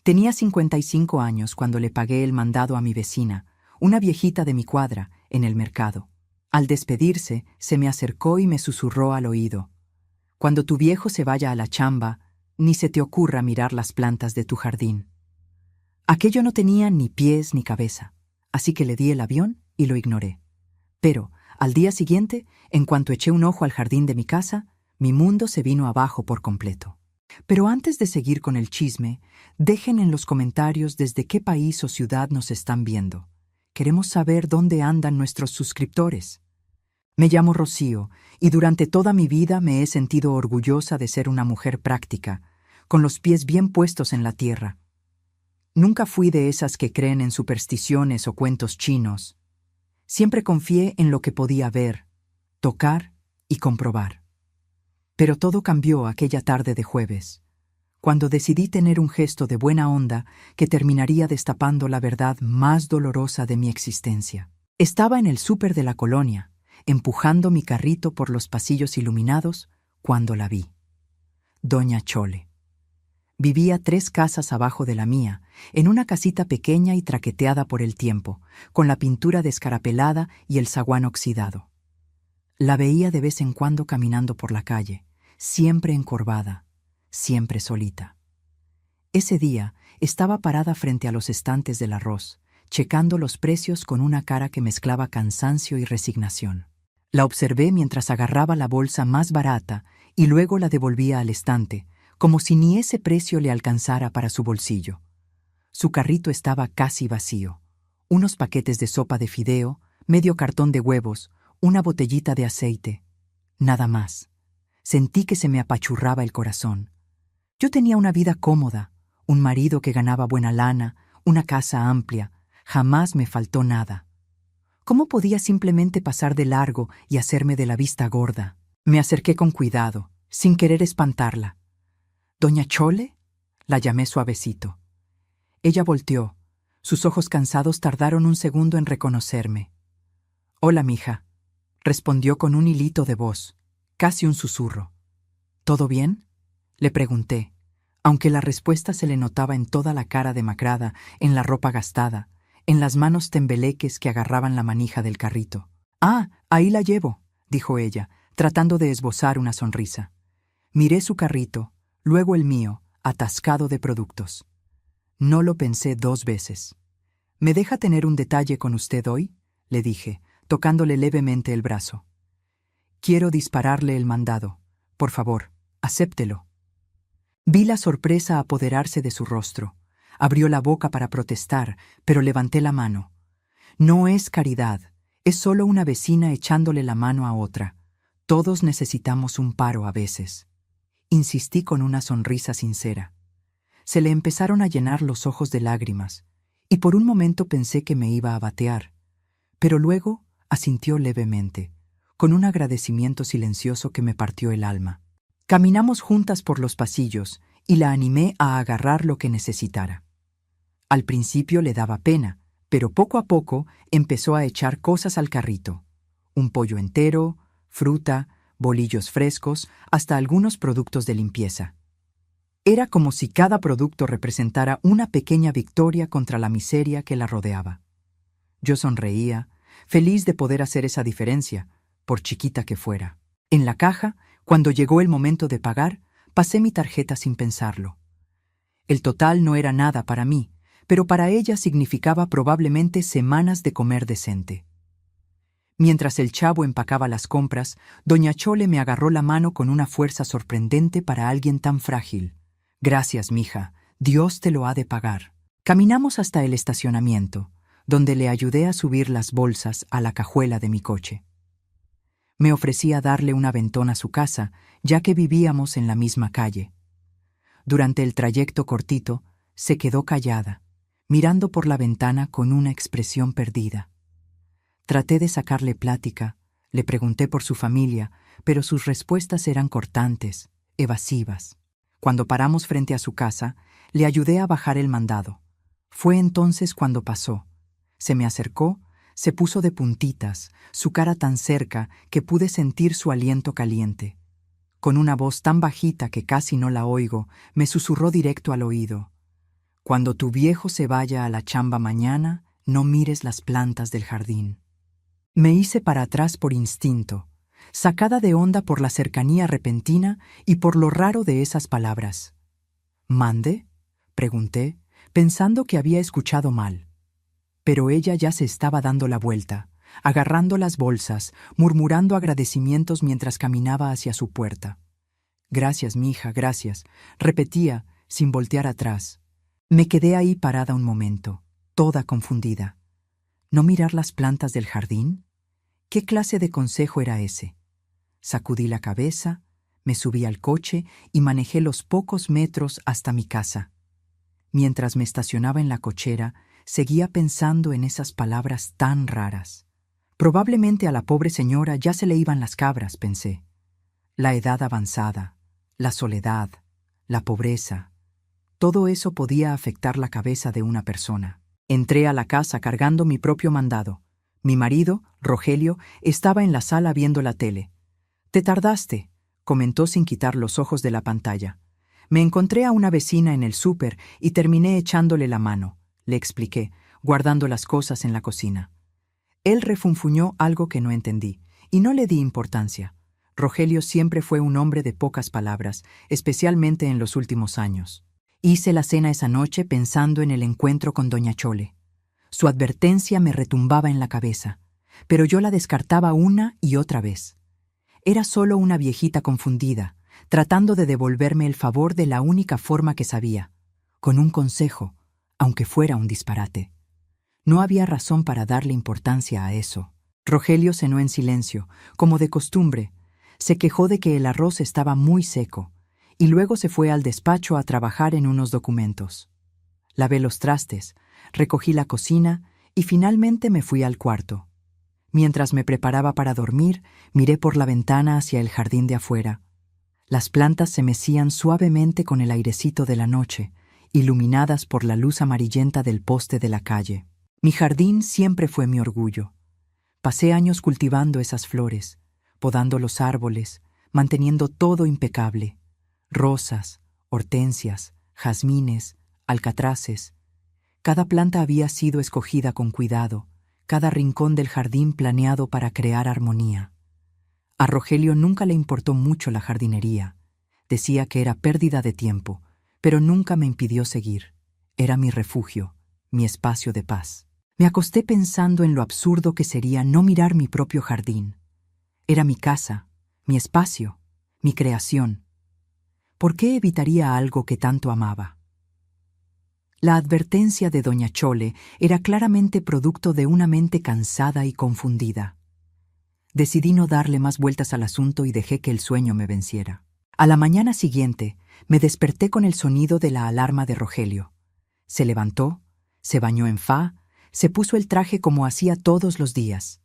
Tenía 55 años cuando le pagué el mandado a mi vecina, una viejita de mi cuadra, en el mercado. Al despedirse, se me acercó y me susurró al oído: «Cuando tu viejo se vaya a la chamba, ni se te ocurra mirar las plantas de tu jardín». Aquello no tenía ni pies ni cabeza, así que le di el avión y lo ignoré. Pero, al día siguiente, en cuanto eché un ojo al jardín de mi casa, mi mundo se vino abajo por completo. Pero antes de seguir con el chisme, dejen en los comentarios desde qué país o ciudad nos están viendo. Queremos saber dónde andan nuestros suscriptores. Me llamo Rocío y durante toda mi vida me he sentido orgullosa de ser una mujer práctica, con los pies bien puestos en la tierra. Nunca fui de esas que creen en supersticiones o cuentos chinos. Siempre confié en lo que podía ver, tocar y comprobar. Pero todo cambió aquella tarde de jueves, cuando decidí tener un gesto de buena onda que terminaría destapando la verdad más dolorosa de mi existencia. Estaba en el súper de la colonia, empujando mi carrito por los pasillos iluminados, cuando la vi. Doña Chole. Vivía 3 casas abajo de la mía, en una casita pequeña y traqueteada por el tiempo, con la pintura descarapelada y el zaguán oxidado. La veía de vez en cuando caminando por la calle, siempre encorvada, siempre solita. Ese día estaba parada frente a los estantes del arroz, checando los precios con una cara que mezclaba cansancio y resignación. La observé mientras agarraba la bolsa más barata y luego la devolvía al estante, como si ni ese precio le alcanzara para su bolsillo. Su carrito estaba casi vacío. Unos paquetes de sopa de fideo, medio cartón de huevos, una botellita de aceite. Nada más. Sentí que se me apachurraba el corazón. Yo tenía una vida cómoda, un marido que ganaba buena lana, una casa amplia. Jamás me faltó nada. ¿Cómo podía simplemente pasar de largo y hacerme de la vista gorda? Me acerqué con cuidado, sin querer espantarla. «¿Doña Chole?», la llamé suavecito. Ella volteó. Sus ojos cansados tardaron un segundo en reconocerme. «Hola, mija», respondió con un hilito de voz, casi un susurro. «¿Todo bien?», le pregunté, aunque la respuesta se le notaba en toda la cara demacrada, en la ropa gastada, en las manos tembeleques que agarraban la manija del carrito. «Ah, ahí la llevo», dijo ella, tratando de esbozar una sonrisa. Miré su carrito, luego el mío, atascado de productos. No lo pensé 2 veces. «¿Me deja tener un detalle con usted hoy?», le dije, tocándole levemente el brazo. «Quiero dispararle el mandado. Por favor, acéptelo». Vi la sorpresa apoderarse de su rostro. Abrió la boca para protestar, pero levanté la mano. «No es caridad, es solo una vecina echándole la mano a otra. Todos necesitamos un paro a veces». Insistí con una sonrisa sincera. Se le empezaron a llenar los ojos de lágrimas, y por un momento pensé que me iba a batear. Pero luego asintió levemente, con un agradecimiento silencioso que me partió el alma. Caminamos juntas por los pasillos y la animé a agarrar lo que necesitara. Al principio le daba pena, pero poco a poco empezó a echar cosas al carrito. Un pollo entero, fruta, bolillos frescos, hasta algunos productos de limpieza. Era como si cada producto representara una pequeña victoria contra la miseria que la rodeaba. Yo sonreía, feliz de poder hacer esa diferencia, por chiquita que fuera. En la caja, cuando llegó el momento de pagar, pasé mi tarjeta sin pensarlo. El total no era nada para mí, pero para ella significaba probablemente semanas de comer decente. Mientras el chavo empacaba las compras, doña Chole me agarró la mano con una fuerza sorprendente para alguien tan frágil. «Gracias, mija, Dios te lo ha de pagar». Caminamos hasta el estacionamiento, donde le ayudé a subir las bolsas a la cajuela de mi coche. Me ofrecí a darle un aventón a su casa, ya que vivíamos en la misma calle. Durante el trayecto cortito, se quedó callada, mirando por la ventana con una expresión perdida. Traté de sacarle plática, le pregunté por su familia, pero sus respuestas eran cortantes, evasivas. Cuando paramos frente a su casa, le ayudé a bajar el mandado. Fue entonces cuando pasó. Se me acercó, se puso de puntitas, su cara tan cerca que pude sentir su aliento caliente. Con una voz tan bajita que casi no la oigo, me susurró directo al oído: Cuando tu viejo se vaya a la chamba mañana, no mires las plantas del jardín. Me hice para atrás por instinto, sacada de onda por la cercanía repentina y por lo raro de esas palabras. ¿Mande?, pregunté, pensando que había escuchado mal. Pero ella ya se estaba dando la vuelta, agarrando las bolsas, murmurando agradecimientos mientras caminaba hacia su puerta. «Gracias, mija, gracias», repetía, sin voltear atrás. Me quedé ahí parada un momento, toda confundida. ¿No mirar las plantas del jardín? ¿Qué clase de consejo era ese? Sacudí la cabeza, me subí al coche y manejé los pocos metros hasta mi casa. Mientras me estacionaba en la cochera, seguía pensando en esas palabras tan raras. Probablemente a la pobre señora ya se le iban las cabras, pensé. La edad avanzada, la soledad, la pobreza, todo eso podía afectar la cabeza de una persona. Entré a la casa cargando mi propio mandado. Mi marido, Rogelio, estaba en la sala viendo la tele. «Te tardaste», comentó sin quitar los ojos de la pantalla. «Me encontré a una vecina en el súper y terminé echándole la mano», le expliqué, guardando las cosas en la cocina. Él refunfuñó algo que no entendí, y no le di importancia. Rogelio siempre fue un hombre de pocas palabras, especialmente en los últimos años. Hice la cena esa noche pensando en el encuentro con doña Chole. Su advertencia me retumbaba en la cabeza, pero yo la descartaba una y otra vez. Era solo una viejita confundida, tratando de devolverme el favor de la única forma que sabía, con un consejo, aunque fuera un disparate. No había razón para darle importancia a eso. Rogelio cenó en silencio, como de costumbre. Se quejó de que el arroz estaba muy seco, y luego se fue al despacho a trabajar en unos documentos. Lavé los trastes, recogí la cocina y finalmente me fui al cuarto. Mientras me preparaba para dormir, miré por la ventana hacia el jardín de afuera. Las plantas se mecían suavemente con el airecito de la noche, iluminadas por la luz amarillenta del poste de la calle. Mi jardín siempre fue mi orgullo. Pasé años cultivando esas flores, podando los árboles, manteniendo todo impecable. Rosas, hortensias, jazmines, alcatraces. Cada planta había sido escogida con cuidado, cada rincón del jardín planeado para crear armonía. A Rogelio nunca le importó mucho la jardinería. Decía que era pérdida de tiempo, pero nunca me impidió seguir. Era mi refugio, mi espacio de paz. Me acosté pensando en lo absurdo que sería no mirar mi propio jardín. Era mi casa, mi espacio, mi creación. ¿Por qué evitaría algo que tanto amaba? La advertencia de doña Chole era claramente producto de una mente cansada y confundida. Decidí no darle más vueltas al asunto y dejé que el sueño me venciera. A la mañana siguiente, me desperté con el sonido de la alarma de Rogelio. Se levantó, se bañó en fa, se puso el traje como hacía todos los días.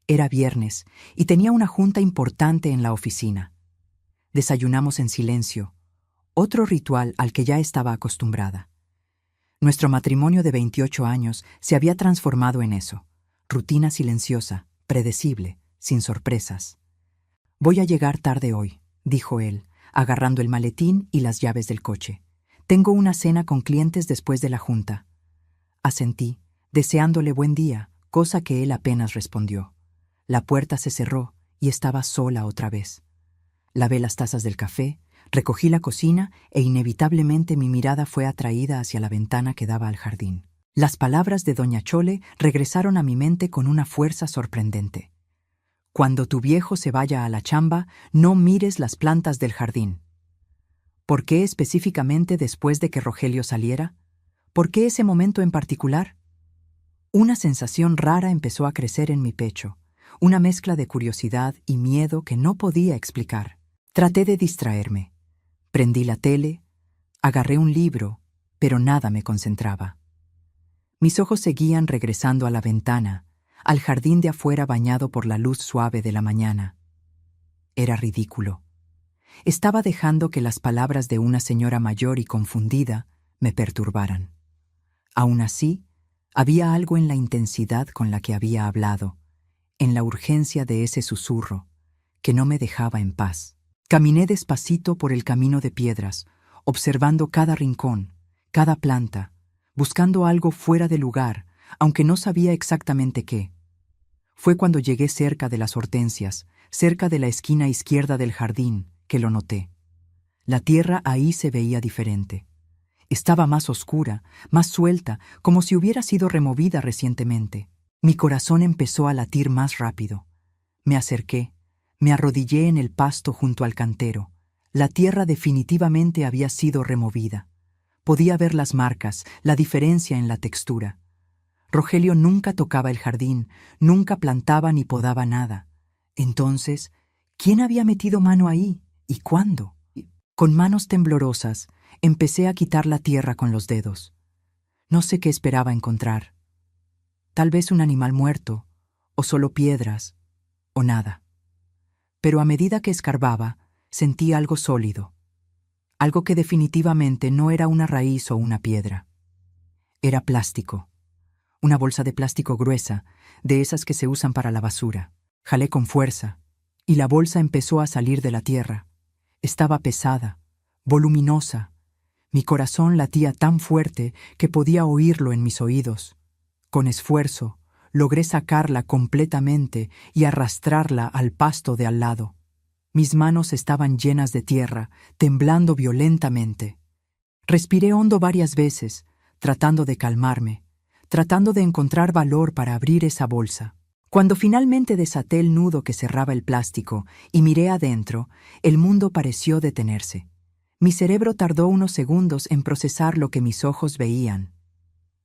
Era viernes y tenía una junta importante en la oficina. Desayunamos en silencio, otro ritual al que ya estaba acostumbrada. Nuestro matrimonio de 28 años se había transformado en eso, rutina silenciosa, predecible, sin sorpresas. «Voy a llegar tarde hoy», dijo él, agarrando el maletín y las llaves del coche. «Tengo una cena con clientes después de la junta». Asentí, deseándole buen día, cosa que él apenas respondió. La puerta se cerró y estaba sola otra vez. Lavé las tazas del café, recogí la cocina e inevitablemente mi mirada fue atraída hacia la ventana que daba al jardín. Las palabras de doña Chole regresaron a mi mente con una fuerza sorprendente. «Cuando tu viejo se vaya a la chamba, no mires las plantas del jardín». ¿Por qué específicamente después de que Rogelio saliera? ¿Por qué ese momento en particular? Una sensación rara empezó a crecer en mi pecho, una mezcla de curiosidad y miedo que no podía explicar. Traté de distraerme. Prendí la tele, agarré un libro, pero nada me concentraba. Mis ojos seguían regresando a la ventana, al jardín de afuera bañado por la luz suave de la mañana. Era ridículo. Estaba dejando que las palabras de una señora mayor y confundida me perturbaran. Aún así, había algo en la intensidad con la que había hablado, en la urgencia de ese susurro, que no me dejaba en paz. Caminé despacito por el camino de piedras, observando cada rincón, cada planta, buscando algo fuera de lugar, aunque no sabía exactamente qué. Fue cuando llegué cerca de las hortensias, cerca de la esquina izquierda del jardín, que lo noté. La tierra ahí se veía diferente. Estaba más oscura, más suelta, como si hubiera sido removida recientemente. Mi corazón empezó a latir más rápido. Me acerqué, me arrodillé en el pasto junto al cantero. La tierra definitivamente había sido removida. Podía ver las marcas, la diferencia en la textura. Rogelio nunca tocaba el jardín, nunca plantaba ni podaba nada. Entonces, ¿quién había metido mano ahí? ¿Y cuándo? Con manos temblorosas, empecé a quitar la tierra con los dedos. No sé qué esperaba encontrar. Tal vez un animal muerto, o solo piedras, o nada. Pero a medida que escarbaba, sentí algo sólido. Algo que definitivamente no era una raíz o una piedra. Era plástico. Una bolsa de plástico gruesa, de esas que se usan para la basura. Jalé con fuerza, y la bolsa empezó a salir de la tierra. Estaba pesada, voluminosa. Mi corazón latía tan fuerte que podía oírlo en mis oídos. Con esfuerzo, logré sacarla completamente y arrastrarla al pasto de al lado. Mis manos estaban llenas de tierra, temblando violentamente. Respiré hondo varias veces, tratando de calmarme, tratando de encontrar valor para abrir esa bolsa. Cuando finalmente desaté el nudo que cerraba el plástico y miré adentro, el mundo pareció detenerse. Mi cerebro tardó unos segundos en procesar lo que mis ojos veían.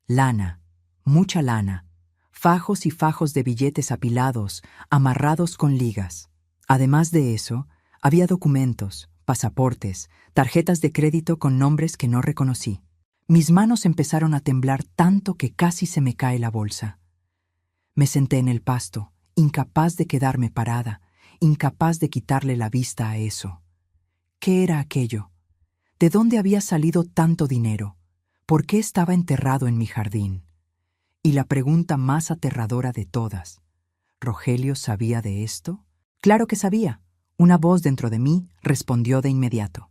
Lana, mucha lana, fajos y fajos de billetes apilados, amarrados con ligas. Además de eso, había documentos, pasaportes, tarjetas de crédito con nombres que no reconocí. Mis manos empezaron a temblar tanto que casi se me cae la bolsa. Me senté en el pasto, incapaz de quedarme parada, incapaz de quitarle la vista a eso. ¿Qué era aquello? ¿De dónde había salido tanto dinero? ¿Por qué estaba enterrado en mi jardín? Y la pregunta más aterradora de todas, ¿Rogelio sabía de esto? Claro que sabía. Una voz dentro de mí respondió de inmediato.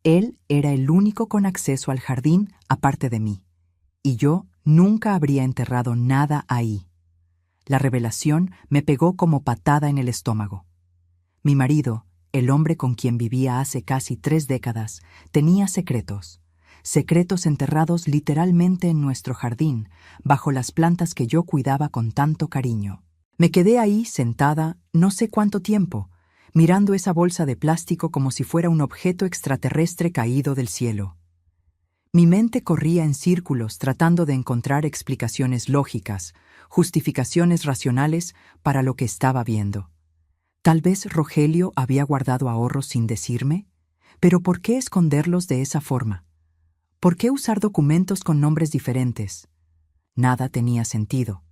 Él era el único con acceso al jardín aparte de mí, y yo nunca habría enterrado nada ahí. La revelación me pegó como patada en el estómago. Mi marido, el hombre con quien vivía hace casi 3 décadas, tenía secretos. Secretos enterrados literalmente en nuestro jardín, bajo las plantas que yo cuidaba con tanto cariño. Me quedé ahí sentada no sé cuánto tiempo, mirando esa bolsa de plástico como si fuera un objeto extraterrestre caído del cielo. Mi mente corría en círculos tratando de encontrar explicaciones lógicas, justificaciones racionales para lo que estaba viendo. Tal vez Rogelio había guardado ahorros sin decirme, pero ¿por qué esconderlos de esa forma? ¿Por qué usar documentos con nombres diferentes? Nada tenía sentido,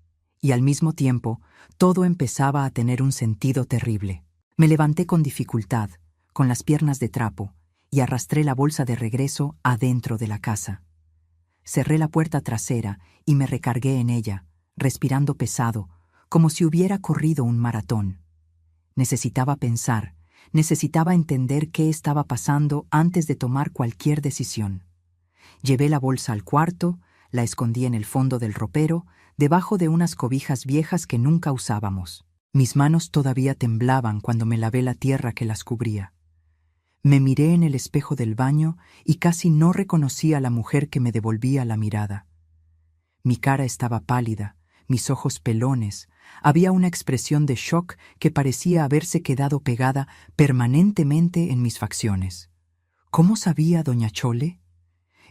y al mismo tiempo todo empezaba a tener un sentido terrible. Me levanté con dificultad, con las piernas de trapo, y arrastré la bolsa de regreso adentro de la casa. Cerré la puerta trasera y me recargué en ella, respirando pesado, como si hubiera corrido un maratón. Necesitaba pensar, necesitaba entender qué estaba pasando antes de tomar cualquier decisión. Llevé la bolsa al cuarto, la escondí en el fondo del ropero, debajo de unas cobijas viejas que nunca usábamos. Mis manos todavía temblaban cuando me lavé la tierra que las cubría. Me miré en el espejo del baño y casi no reconocí a la mujer que me devolvía la mirada. Mi cara estaba pálida, mis ojos pelones, había una expresión de shock que parecía haberse quedado pegada permanentemente en mis facciones. ¿Cómo sabía doña Chole?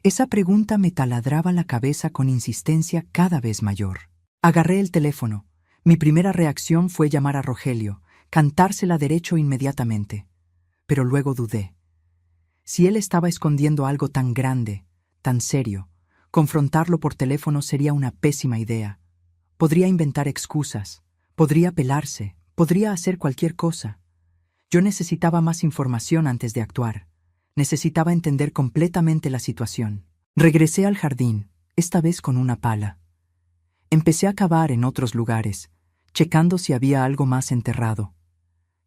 Esa pregunta me taladraba la cabeza con insistencia cada vez mayor. Agarré el teléfono. Mi primera reacción fue llamar a Rogelio, cantársela derecho inmediatamente. Pero luego dudé. Si él estaba escondiendo algo tan grande, tan serio, confrontarlo por teléfono sería una pésima idea. Podría inventar excusas, podría pelarse, podría hacer cualquier cosa. Yo necesitaba más información antes de actuar. Necesitaba entender completamente la situación. Regresé al jardín, esta vez con una pala. Empecé a cavar en otros lugares, checando si había algo más enterrado.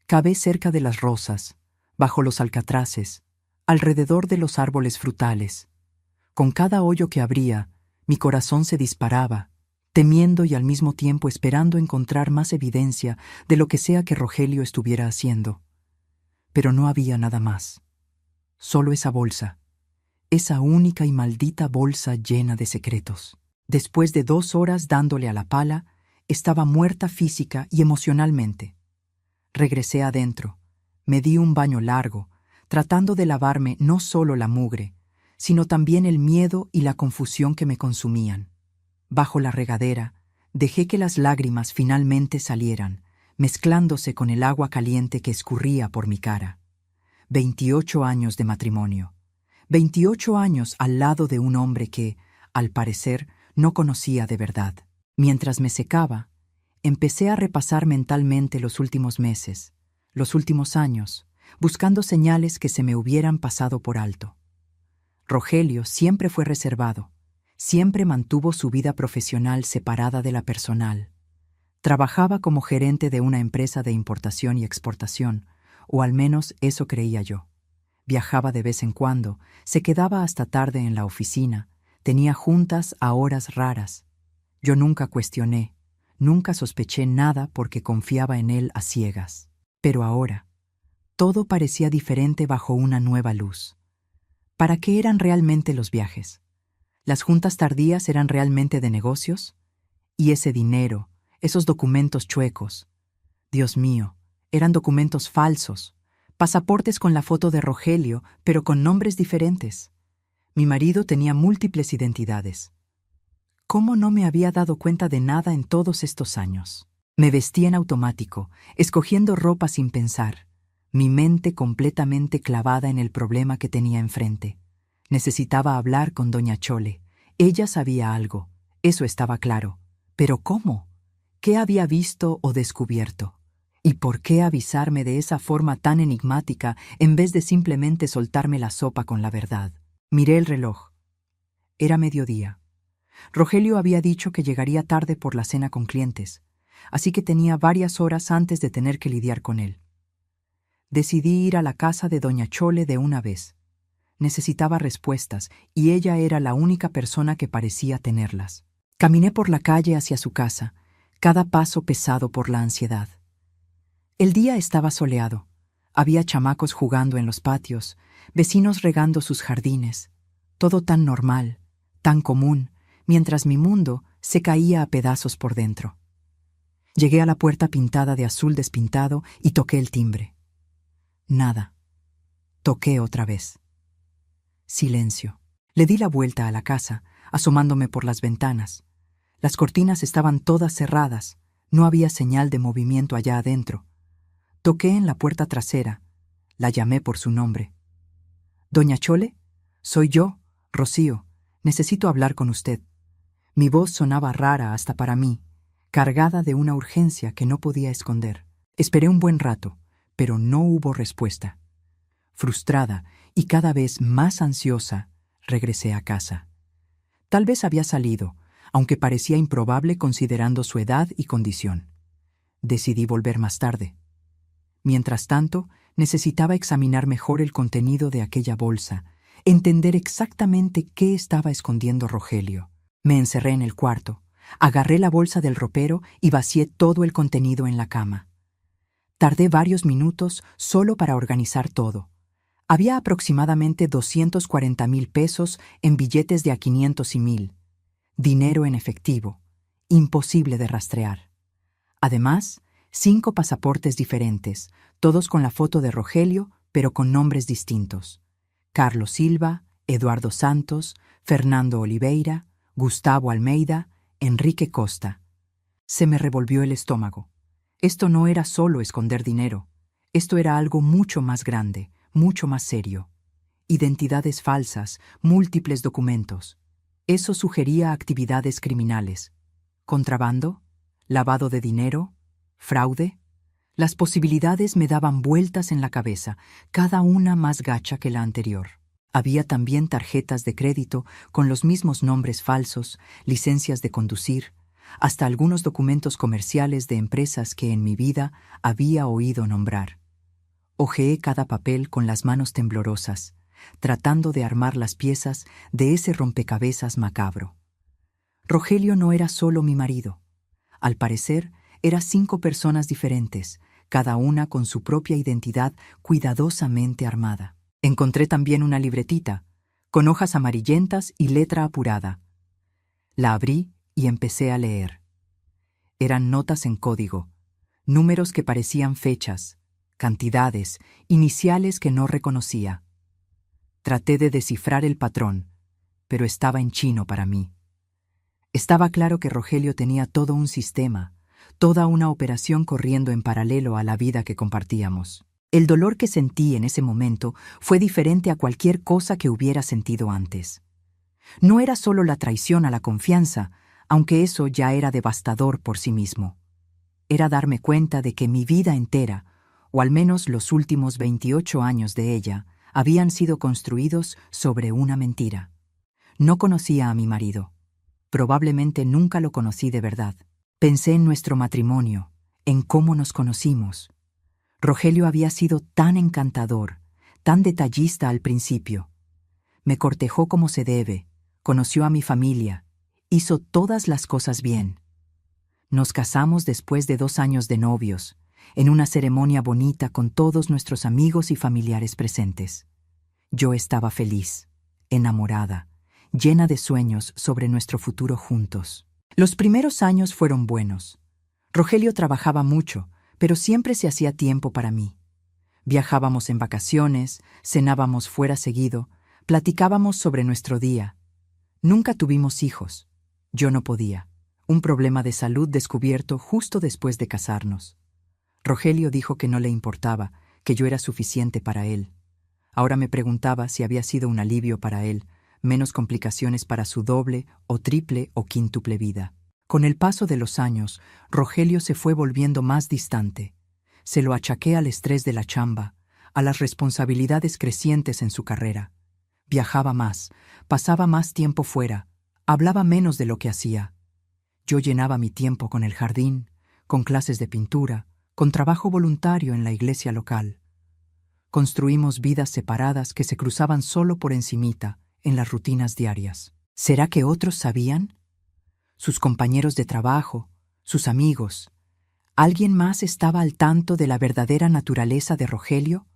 Cavé cerca de las rosas, bajo los alcatraces, alrededor de los árboles frutales. Con cada hoyo que abría, mi corazón se disparaba, temiendo y al mismo tiempo esperando encontrar más evidencia de lo que sea que Rogelio estuviera haciendo. Pero no había nada más. Solo esa bolsa, esa única y maldita bolsa llena de secretos. Después de 2 horas dándole a la pala, estaba muerta física y emocionalmente. Regresé adentro, me di un baño largo, tratando de lavarme no solo la mugre, sino también el miedo y la confusión que me consumían. Bajo la regadera, dejé que las lágrimas finalmente salieran, mezclándose con el agua caliente que escurría por mi cara. 28 años de matrimonio. 28 años al lado de un hombre que, al parecer, no conocía de verdad. Mientras me secaba, empecé a repasar mentalmente los últimos meses, los últimos años, buscando señales que se me hubieran pasado por alto. Rogelio siempre fue reservado, siempre mantuvo su vida profesional separada de la personal. Trabajaba como gerente de una empresa de importación y exportación, o al menos eso creía yo. Viajaba de vez en cuando, se quedaba hasta tarde en la oficina, tenía juntas a horas raras. Yo nunca cuestioné, nunca sospeché nada porque confiaba en él a ciegas. Pero ahora, todo parecía diferente bajo una nueva luz. ¿Para qué eran realmente los viajes? ¿Las juntas tardías eran realmente de negocios? ¿Y ese dinero, esos documentos chuecos? Dios mío, eran documentos falsos, pasaportes con la foto de Rogelio, pero con nombres diferentes. Mi marido tenía múltiples identidades. ¿Cómo no me había dado cuenta de nada en todos estos años? Me vestí en automático, escogiendo ropa sin pensar, mi mente completamente clavada en el problema que tenía enfrente. Necesitaba hablar con doña Chole. Ella sabía algo, eso estaba claro. ¿Pero cómo? ¿Qué había visto o descubierto? ¿Y por qué avisarme de esa forma tan enigmática en vez de simplemente soltarme la sopa con la verdad? Miré el reloj. Era mediodía. Rogelio había dicho que llegaría tarde por la cena con clientes, así que tenía varias horas antes de tener que lidiar con él. Decidí ir a la casa de doña Chole de una vez. Necesitaba respuestas y ella era la única persona que parecía tenerlas. Caminé por la calle hacia su casa, cada paso pesado por la ansiedad. El día estaba soleado. Había chamacos jugando en los patios, vecinos regando sus jardines. Todo tan normal, tan común, mientras mi mundo se caía a pedazos por dentro. Llegué a la puerta pintada de azul despintado y toqué el timbre. Nada. Toqué otra vez. Silencio. Le di la vuelta a la casa, asomándome por las ventanas. Las cortinas estaban todas cerradas, no había señal de movimiento allá adentro. Toqué en la puerta trasera, la llamé por su nombre. «¿Doña Chole? Soy yo, Rocío. Necesito hablar con usted». Mi voz sonaba rara hasta para mí, cargada de una urgencia que no podía esconder. Esperé un buen rato, pero no hubo respuesta. Frustrada y cada vez más ansiosa, regresé a casa. Tal vez había salido, aunque parecía improbable considerando su edad y condición. Decidí volver más tarde. Mientras tanto, necesitaba examinar mejor el contenido de aquella bolsa, entender exactamente qué estaba escondiendo Rogelio. Me encerré en el cuarto, agarré la bolsa del ropero y vacié todo el contenido en la cama. Tardé varios minutos solo para organizar todo. Había aproximadamente 240,000 pesos en billetes de a 500 y 1,000. Dinero en efectivo, imposible de rastrear. Además, 5 pasaportes diferentes, todos con la foto de Rogelio, pero con nombres distintos. Carlos Silva, Eduardo Santos, Fernando Oliveira, Gustavo Almeida, Enrique Costa. Se me revolvió el estómago. Esto no era solo esconder dinero. Esto era algo mucho más grande, mucho más serio. Identidades falsas, múltiples documentos. Eso sugería actividades criminales. ¿Contrabando? ¿Lavado de dinero? ¿Fraude? Las posibilidades me daban vueltas en la cabeza, cada una más gacha que la anterior. Había también tarjetas de crédito con los mismos nombres falsos, licencias de conducir, hasta algunos documentos comerciales de empresas que en mi vida había oído nombrar. Hojeé cada papel con las manos temblorosas, tratando de armar las piezas de ese rompecabezas macabro. Rogelio no era solo mi marido. Al parecer, eran 5 personas diferentes, cada una con su propia identidad cuidadosamente armada. Encontré también una libretita, con hojas amarillentas y letra apurada. La abrí y empecé a leer. Eran notas en código, números que parecían fechas, cantidades, iniciales que no reconocía. Traté de descifrar el patrón, pero estaba en chino para mí. Estaba claro que Rogelio tenía todo un sistema, toda una operación corriendo en paralelo a la vida que compartíamos. El dolor que sentí en ese momento fue diferente a cualquier cosa que hubiera sentido antes. No era solo la traición a la confianza, aunque eso ya era devastador por sí mismo. Era darme cuenta de que mi vida entera, o al menos los últimos 28 años de ella, habían sido construidos sobre una mentira. No conocía a mi marido. Probablemente nunca lo conocí de verdad. Pensé en nuestro matrimonio, en cómo nos conocimos. Rogelio había sido tan encantador, tan detallista al principio. Me cortejó como se debe, conoció a mi familia, hizo todas las cosas bien. Nos casamos después de 2 años de novios, en una ceremonia bonita con todos nuestros amigos y familiares presentes. Yo estaba feliz, enamorada, llena de sueños sobre nuestro futuro juntos. Los primeros años fueron buenos. Rogelio trabajaba mucho, pero siempre se hacía tiempo para mí. Viajábamos en vacaciones, cenábamos fuera seguido, platicábamos sobre nuestro día. Nunca tuvimos hijos. Yo no podía. Un problema de salud descubierto justo después de casarnos. Rogelio dijo que no le importaba, que yo era suficiente para él. Ahora me preguntaba si había sido un alivio para él, menos complicaciones para su doble o triple o quíntuple vida. Con el paso de los años, Rogelio se fue volviendo más distante. Se lo achaqué al estrés de la chamba, a las responsabilidades crecientes en su carrera. Viajaba más, pasaba más tiempo fuera, hablaba menos de lo que hacía. Yo llenaba mi tiempo con el jardín, con clases de pintura, con trabajo voluntario en la iglesia local. Construimos vidas separadas que se cruzaban solo por encimita, en las rutinas diarias. ¿Será que otros sabían? Sus compañeros de trabajo, sus amigos. ¿Alguien más estaba al tanto de la verdadera naturaleza de Rogelio?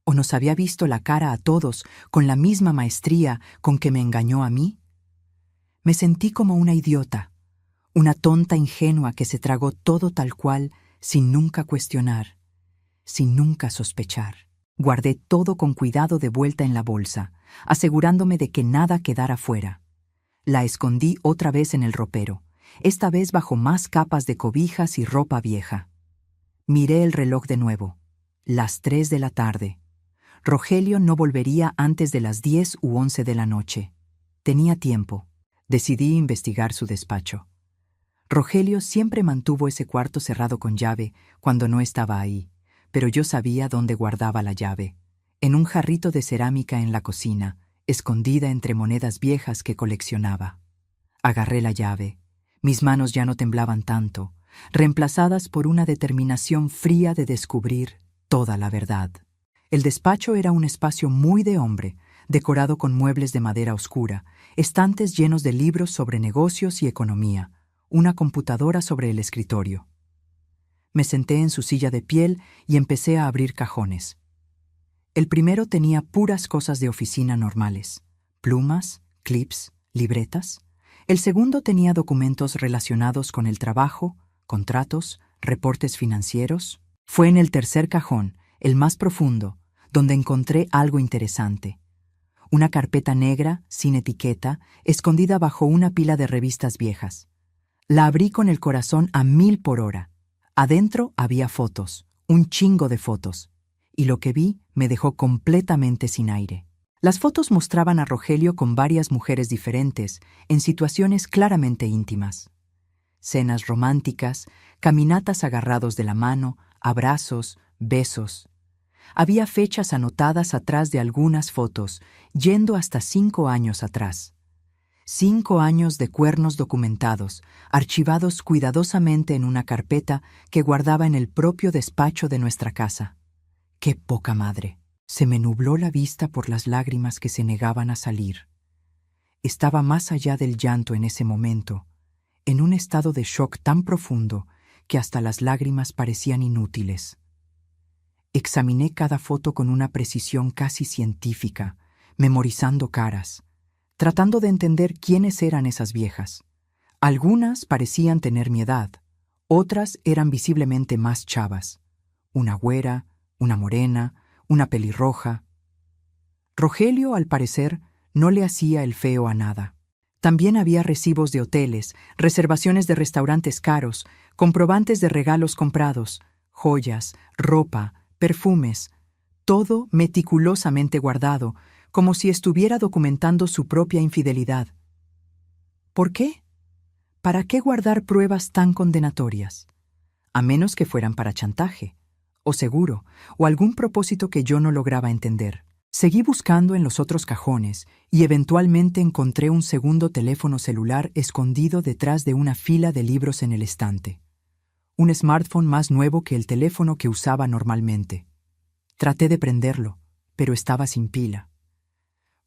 ¿O nos había visto la cara a todos con la misma maestría con que me engañó a mí? Me sentí como una idiota, una tonta ingenua que se tragó todo tal cual sin nunca cuestionar, sin nunca sospechar. Guardé todo con cuidado de vuelta en la bolsa, asegurándome de que nada quedara fuera. La escondí otra vez en el ropero, esta vez bajo más capas de cobijas y ropa vieja. Miré el reloj de nuevo. Las 3 de la tarde. Rogelio no volvería antes de las 10 u 11 de la noche. Tenía tiempo. Decidí investigar su despacho. Rogelio siempre mantuvo ese cuarto cerrado con llave cuando no estaba ahí, pero yo sabía dónde guardaba la llave, en un jarrito de cerámica en la cocina, escondida entre monedas viejas que coleccionaba. Agarré la llave. Mis manos ya no temblaban tanto, reemplazadas por una determinación fría de descubrir toda la verdad. El despacho era un espacio muy de hombre, decorado con muebles de madera oscura, estantes llenos de libros sobre negocios y economía, una computadora sobre el escritorio. Me senté en su silla de piel y empecé a abrir cajones. El primero tenía puras cosas de oficina normales: plumas, clips, libretas. El segundo tenía documentos relacionados con el trabajo, contratos, reportes financieros. Fue en el tercer cajón, el más profundo, donde encontré algo interesante. Una carpeta negra, sin etiqueta, escondida bajo una pila de revistas viejas. La abrí con el corazón a 1000 por hora. Adentro había fotos, un chingo de fotos, y lo que vi me dejó completamente sin aire. Las fotos mostraban a Rogelio con varias mujeres diferentes, en situaciones claramente íntimas. Cenas románticas, caminatas agarrados de la mano, abrazos, besos. Había fechas anotadas atrás de algunas fotos, yendo hasta 5 años atrás. 5 años de cuernos documentados, archivados cuidadosamente en una carpeta que guardaba en el propio despacho de nuestra casa. ¡Qué poca madre! Se me nubló la vista por las lágrimas que se negaban a salir. Estaba más allá del llanto en ese momento, en un estado de shock tan profundo que hasta las lágrimas parecían inútiles. Examiné cada foto con una precisión casi científica, memorizando caras, tratando de entender quiénes eran esas viejas. Algunas parecían tener mi edad, otras eran visiblemente más chavas. Una güera, una morena, una pelirroja. Rogelio, al parecer, no le hacía el feo a nada. También había recibos de hoteles, reservaciones de restaurantes caros, comprobantes de regalos comprados, joyas, ropa, perfumes, todo meticulosamente guardado, como si estuviera documentando su propia infidelidad. ¿Por qué? ¿Para qué guardar pruebas tan condenatorias? A menos que fueran para chantaje, o seguro, o algún propósito que yo no lograba entender. Seguí buscando en los otros cajones y eventualmente encontré un segundo teléfono celular escondido detrás de una fila de libros en el estante. Un smartphone más nuevo que el teléfono que usaba normalmente. Traté de prenderlo, pero estaba sin pila.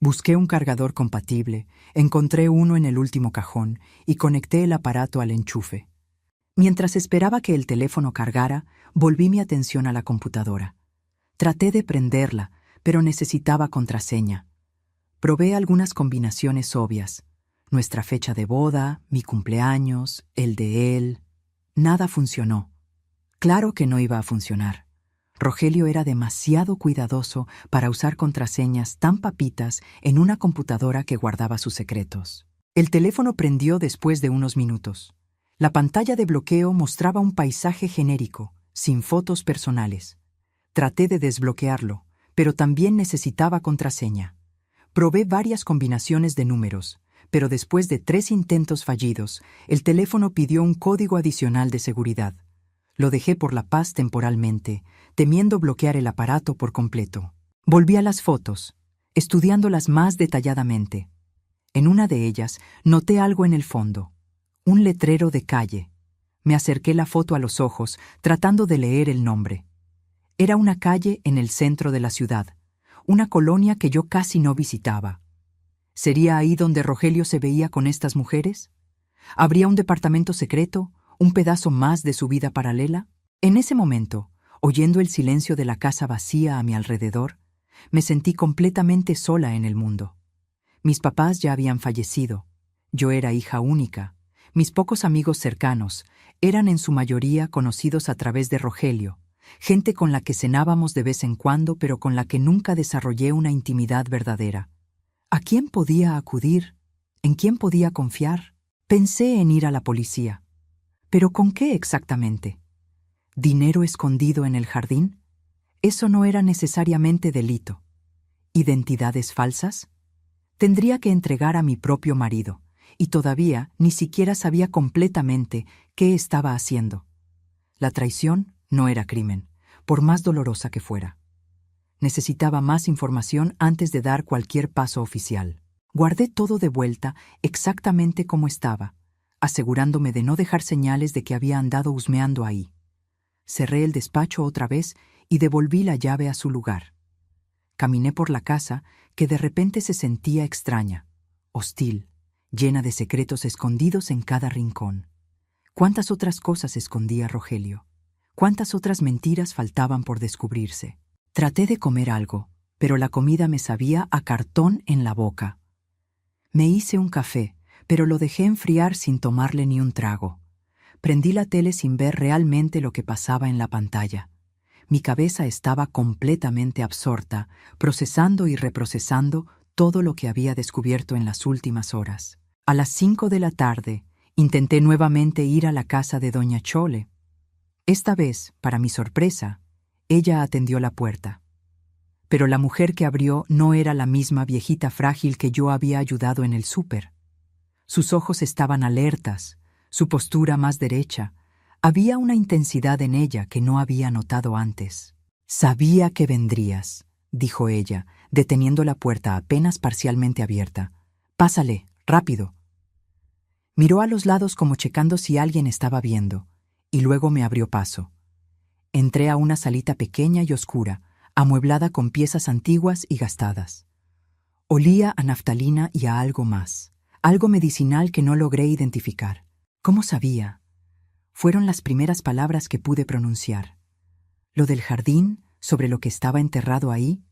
Busqué un cargador compatible, encontré uno en el último cajón y conecté el aparato al enchufe. Mientras esperaba que el teléfono cargara, volví mi atención a la computadora. Traté de prenderla, pero necesitaba contraseña. Probé algunas combinaciones obvias. Nuestra fecha de boda, mi cumpleaños, el de él. Nada funcionó. Claro que no iba a funcionar. Rogelio era demasiado cuidadoso para usar contraseñas tan papitas en una computadora que guardaba sus secretos. El teléfono prendió después de unos minutos. La pantalla de bloqueo mostraba un paisaje genérico, sin fotos personales. Traté de desbloquearlo, pero también necesitaba contraseña. Probé varias combinaciones de números, pero después de 3 intentos fallidos, el teléfono pidió un código adicional de seguridad. Lo dejé por la paz temporalmente, temiendo bloquear el aparato por completo. Volví a las fotos, estudiándolas más detalladamente. En una de ellas noté algo en el fondo, un letrero de calle. Me acerqué la foto a los ojos, tratando de leer el nombre. Era una calle en el centro de la ciudad, una colonia que yo casi no visitaba. ¿Sería ahí donde Rogelio se veía con estas mujeres? ¿Habría un departamento secreto, un pedazo más de su vida paralela? En ese momento, oyendo el silencio de la casa vacía a mi alrededor, me sentí completamente sola en el mundo. Mis papás ya habían fallecido. Yo era hija única. Mis pocos amigos cercanos eran en su mayoría conocidos a través de Rogelio, gente con la que cenábamos de vez en cuando, pero con la que nunca desarrollé una intimidad verdadera. ¿A quién podía acudir? ¿En quién podía confiar? Pensé en ir a la policía. ¿Pero con qué exactamente? ¿Dinero escondido en el jardín? Eso no era necesariamente delito. ¿Identidades falsas? Tendría que entregar a mi propio marido, y todavía ni siquiera sabía completamente qué estaba haciendo. La traición no era crimen, por más dolorosa que fuera. Necesitaba más información antes de dar cualquier paso oficial. Guardé todo de vuelta exactamente como estaba, asegurándome de no dejar señales de que había andado husmeando ahí. Cerré el despacho otra vez y devolví la llave a su lugar. Caminé por la casa, que de repente se sentía extraña, hostil, llena de secretos escondidos en cada rincón. ¿Cuántas otras cosas escondía Rogelio? ¿Cuántas otras mentiras faltaban por descubrirse? Traté de comer algo, pero la comida me sabía a cartón en la boca. Me hice un café, pero lo dejé enfriar sin tomarle ni un trago. Prendí la tele sin ver realmente lo que pasaba en la pantalla. Mi cabeza estaba completamente absorta, procesando y reprocesando todo lo que había descubierto en las últimas horas. A las 5 de la tarde, intenté nuevamente ir a la casa de doña Chole. Esta vez, para mi sorpresa, ella atendió la puerta. Pero la mujer que abrió no era la misma viejita frágil que yo había ayudado en el súper. Sus ojos estaban alertas, su postura más derecha. Había una intensidad en ella que no había notado antes. «Sabía que vendrías», dijo ella, deteniendo la puerta apenas parcialmente abierta. «Pásale, rápido». Miró a los lados como checando si alguien estaba viendo, y luego me abrió paso. Entré a una salita pequeña y oscura, amueblada con piezas antiguas y gastadas. Olía a naftalina y a algo más, algo medicinal que no logré identificar. ¿Cómo sabía? Fueron las primeras palabras que pude pronunciar. ¿Lo del jardín, sobre lo que estaba enterrado ahí?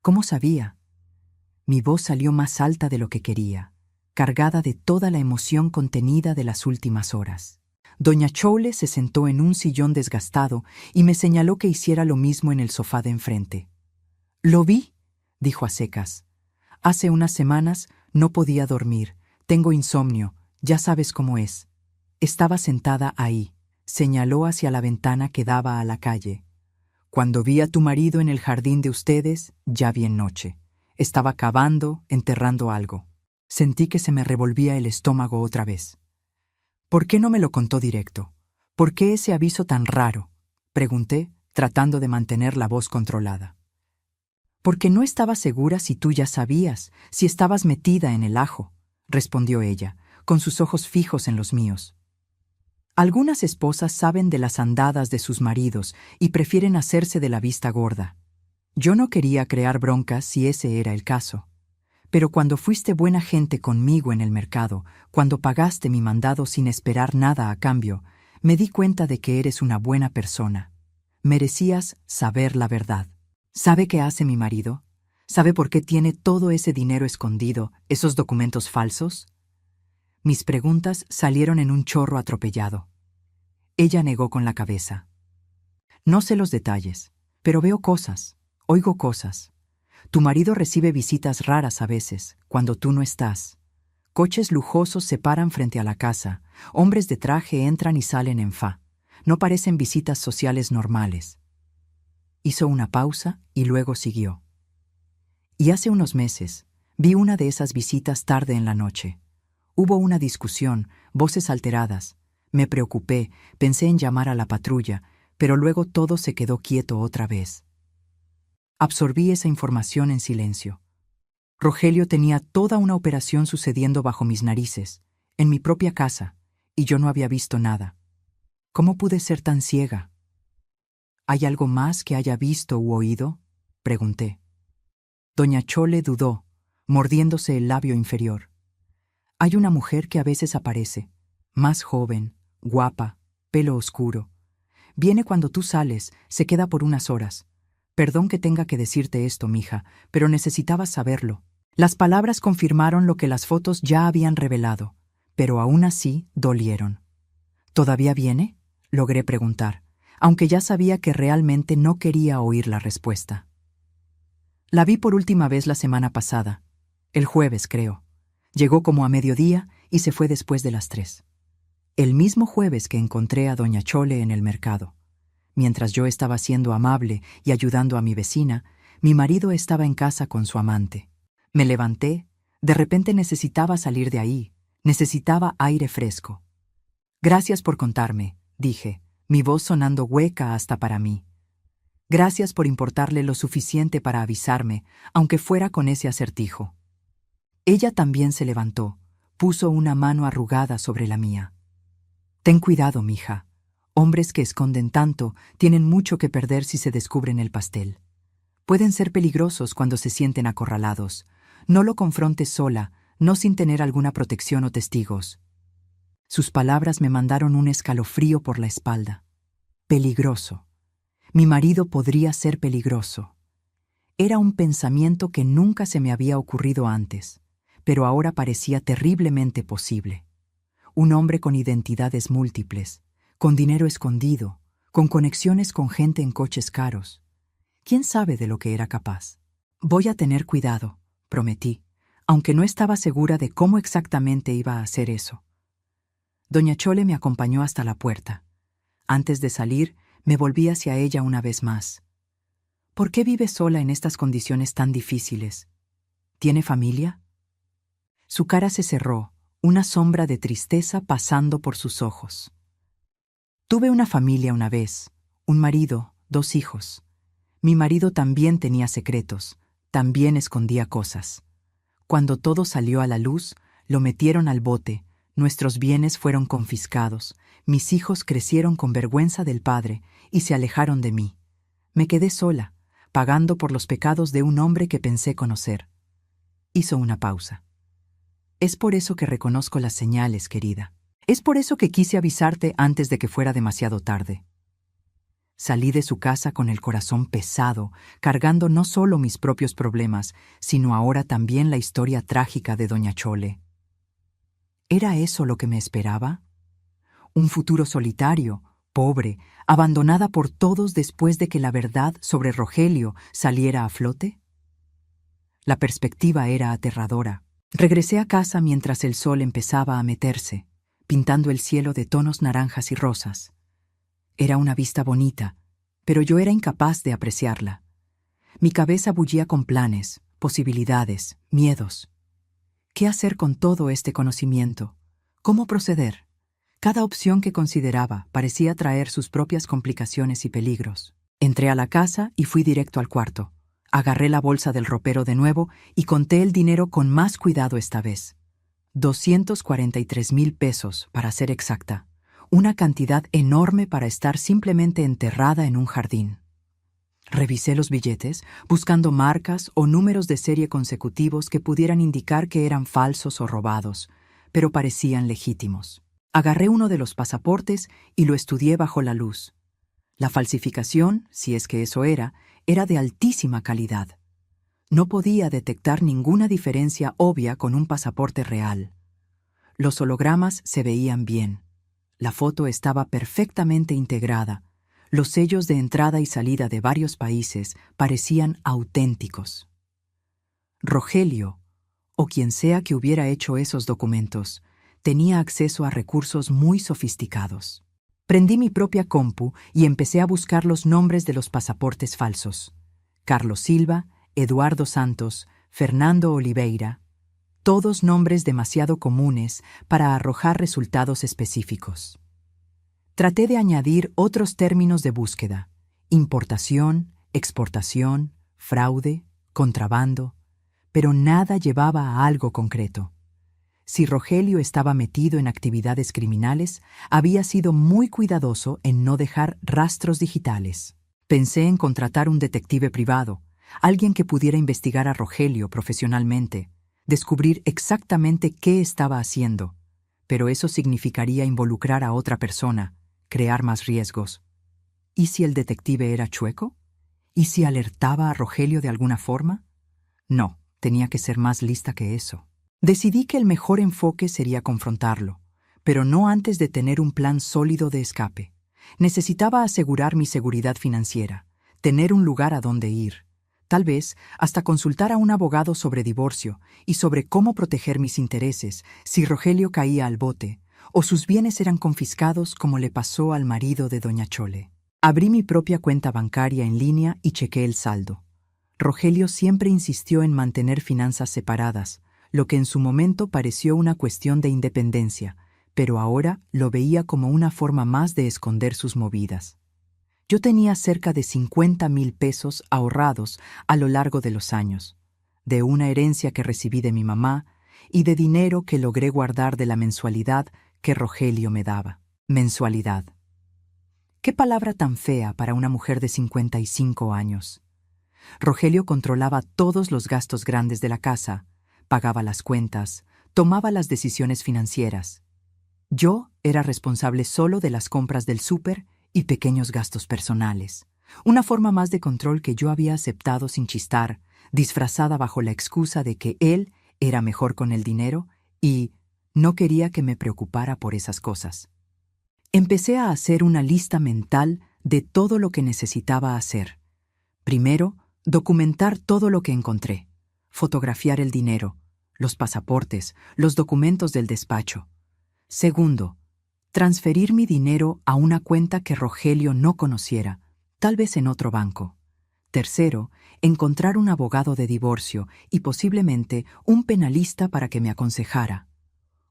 ¿Cómo sabía? Mi voz salió más alta de lo que quería, cargada de toda la emoción contenida de las últimas horas. Doña Chole se sentó en un sillón desgastado y me señaló que hiciera lo mismo en el sofá de enfrente. «Lo vi», dijo a secas. «Hace unas semanas no podía dormir, tengo insomnio, ya sabes cómo es». Estaba sentada ahí, señaló hacia la ventana que daba a la calle. «Cuando vi a tu marido en el jardín de ustedes, ya bien noche. Estaba cavando, enterrando algo. Sentí que se me revolvía el estómago otra vez». «¿Por qué no me lo contó directo? ¿Por qué ese aviso tan raro?», pregunté, tratando de mantener la voz controlada. «Porque no estaba segura si tú ya sabías, si estabas metida en el ajo», respondió ella, con sus ojos fijos en los míos. Algunas esposas saben de las andadas de sus maridos y prefieren hacerse de la vista gorda. Yo no quería crear broncas si ese era el caso. Pero cuando fuiste buena gente conmigo en el mercado, cuando pagaste mi mandado sin esperar nada a cambio, me di cuenta de que eres una buena persona. Merecías saber la verdad. ¿Sabe qué hace mi marido? ¿Sabe por qué tiene todo ese dinero escondido, esos documentos falsos? Mis preguntas salieron en un chorro atropellado. Ella negó con la cabeza. «No sé los detalles, pero veo cosas, oigo cosas. Tu marido recibe visitas raras a veces, cuando tú no estás. Coches lujosos se paran frente a la casa, hombres de traje entran y salen en fa. No parecen visitas sociales normales». Hizo una pausa y luego siguió. «Y hace unos meses, vi una de esas visitas tarde en la noche. Hubo una discusión, voces alteradas. Me preocupé, pensé en llamar a la patrulla, pero luego todo se quedó quieto otra vez». Absorbí esa información en silencio. Rogelio tenía toda una operación sucediendo bajo mis narices, en mi propia casa, y yo no había visto nada. ¿Cómo pude ser tan ciega? ¿Hay algo más que haya visto u oído?, pregunté. Doña Chole dudó, mordiéndose el labio inferior. «Hay una mujer que a veces aparece, más joven, guapa, pelo oscuro. Viene cuando tú sales, se queda por unas horas. Perdón que tenga que decirte esto, mija, pero necesitabas saberlo». Las palabras confirmaron lo que las fotos ya habían revelado, pero aún así dolieron. «¿Todavía viene?», logré preguntar, aunque ya sabía que realmente no quería oír la respuesta. «La vi por última vez la semana pasada, el jueves, creo. Llegó como a mediodía y se fue después de las 3. El mismo jueves que encontré a doña Chole en el mercado. Mientras yo estaba siendo amable y ayudando a mi vecina, mi marido estaba en casa con su amante. Me levanté, de repente necesitaba salir de ahí, necesitaba aire fresco. «Gracias por contarme», dije, mi voz sonando hueca hasta para mí. «Gracias por importarle lo suficiente para avisarme, aunque fuera con ese acertijo». Ella también se levantó, puso una mano arrugada sobre la mía. «Ten cuidado, mija. Hombres que esconden tanto tienen mucho que perder si se descubren el pastel. Pueden ser peligrosos cuando se sienten acorralados. No lo confrontes sola, no sin tener alguna protección o testigos». Sus palabras me mandaron un escalofrío por la espalda. Peligroso. Mi marido podría ser peligroso. Era un pensamiento que nunca se me había ocurrido antes, pero ahora parecía terriblemente posible. Un hombre con identidades múltiples, con dinero escondido, con conexiones con gente en coches caros. ¿Quién sabe de lo que era capaz? «Voy a tener cuidado», prometí, aunque no estaba segura de cómo exactamente iba a hacer eso. Doña Chole me acompañó hasta la puerta. Antes de salir, me volví hacia ella una vez más. «¿Por qué vive sola en estas condiciones tan difíciles? ¿Tiene familia?». Su cara se cerró, una sombra de tristeza pasando por sus ojos. «Tuve una familia una vez, un marido, 2 hijos. Mi marido también tenía secretos, también escondía cosas. Cuando todo salió a la luz, lo metieron al bote, nuestros bienes fueron confiscados, mis hijos crecieron con vergüenza del padre y se alejaron de mí. Me quedé sola, pagando por los pecados de un hombre que pensé conocer. Hizo una pausa. Es por eso que reconozco las señales, querida. Es por eso que quise avisarte antes de que fuera demasiado tarde. Salí de su casa con el corazón pesado, cargando no solo mis propios problemas, sino ahora también la historia trágica de doña Chole. ¿Era eso lo que me esperaba? Un futuro solitario, pobre, abandonada por todos después de que la verdad sobre Rogelio saliera a flote? La perspectiva era aterradora. Regresé a casa mientras el sol empezaba a meterse, pintando el cielo de tonos naranjas y rosas. Era una vista bonita, pero yo era incapaz de apreciarla. Mi cabeza bullía con planes, posibilidades, miedos. ¿Qué hacer con todo este conocimiento? ¿Cómo proceder? Cada opción que consideraba parecía traer sus propias complicaciones y peligros. Entré a la casa y fui directo al cuarto. Agarré la bolsa del ropero de nuevo y conté el dinero con más cuidado esta vez. 243,000 pesos, para ser exacta. Una cantidad enorme para estar simplemente enterrada en un jardín. Revisé los billetes, buscando marcas o números de serie consecutivos que pudieran indicar que eran falsos o robados, pero parecían legítimos. Agarré uno de los pasaportes y lo estudié bajo la luz. La falsificación, si es que eso era de altísima calidad. No podía detectar ninguna diferencia obvia con un pasaporte real. Los hologramas se veían bien. La foto estaba perfectamente integrada. Los sellos de entrada y salida de varios países parecían auténticos. Rogelio, o quien sea que hubiera hecho esos documentos, tenía acceso a recursos muy sofisticados. Prendí mi propia compu y empecé a buscar los nombres de los pasaportes falsos. Carlos Silva, Eduardo Santos, Fernando Oliveira, todos nombres demasiado comunes para arrojar resultados específicos. Traté de añadir otros términos de búsqueda: importación, exportación, fraude, contrabando, pero nada llevaba a algo concreto. Si Rogelio estaba metido en actividades criminales, había sido muy cuidadoso en no dejar rastros digitales. Pensé en contratar un detective privado, alguien que pudiera investigar a Rogelio profesionalmente, descubrir exactamente qué estaba haciendo, pero eso significaría involucrar a otra persona, crear más riesgos. ¿Y si el detective era chueco? ¿Y si alertaba a Rogelio de alguna forma? No, tenía que ser más lista que eso. Decidí que el mejor enfoque sería confrontarlo, pero no antes de tener un plan sólido de escape. Necesitaba asegurar mi seguridad financiera, tener un lugar a donde ir, tal vez hasta consultar a un abogado sobre divorcio y sobre cómo proteger mis intereses si Rogelio caía al bote o sus bienes eran confiscados como le pasó al marido de doña Chole. Abrí mi propia cuenta bancaria en línea y chequé el saldo. Rogelio siempre insistió en mantener finanzas separadas, lo que en su momento pareció una cuestión de independencia, pero ahora lo veía como una forma más de esconder sus movidas. Yo tenía cerca de 50,000 pesos ahorrados a lo largo de los años, de una herencia que recibí de mi mamá y de dinero que logré guardar de la mensualidad que Rogelio me daba. Mensualidad. ¿Qué palabra tan fea para una mujer de 55 años? Rogelio controlaba todos los gastos grandes de la casa, pagaba las cuentas, tomaba las decisiones financieras. Yo era responsable solo de las compras del súper y pequeños gastos personales. Una forma más de control que yo había aceptado sin chistar, disfrazada bajo la excusa de que él era mejor con el dinero y no quería que me preocupara por esas cosas. Empecé a hacer una lista mental de todo lo que necesitaba hacer. Primero, documentar todo lo que encontré, fotografiar el dinero, los pasaportes, los documentos del despacho. Segundo, transferir mi dinero a una cuenta que Rogelio no conociera, tal vez en otro banco. Tercero, encontrar un abogado de divorcio y posiblemente un penalista para que me aconsejara.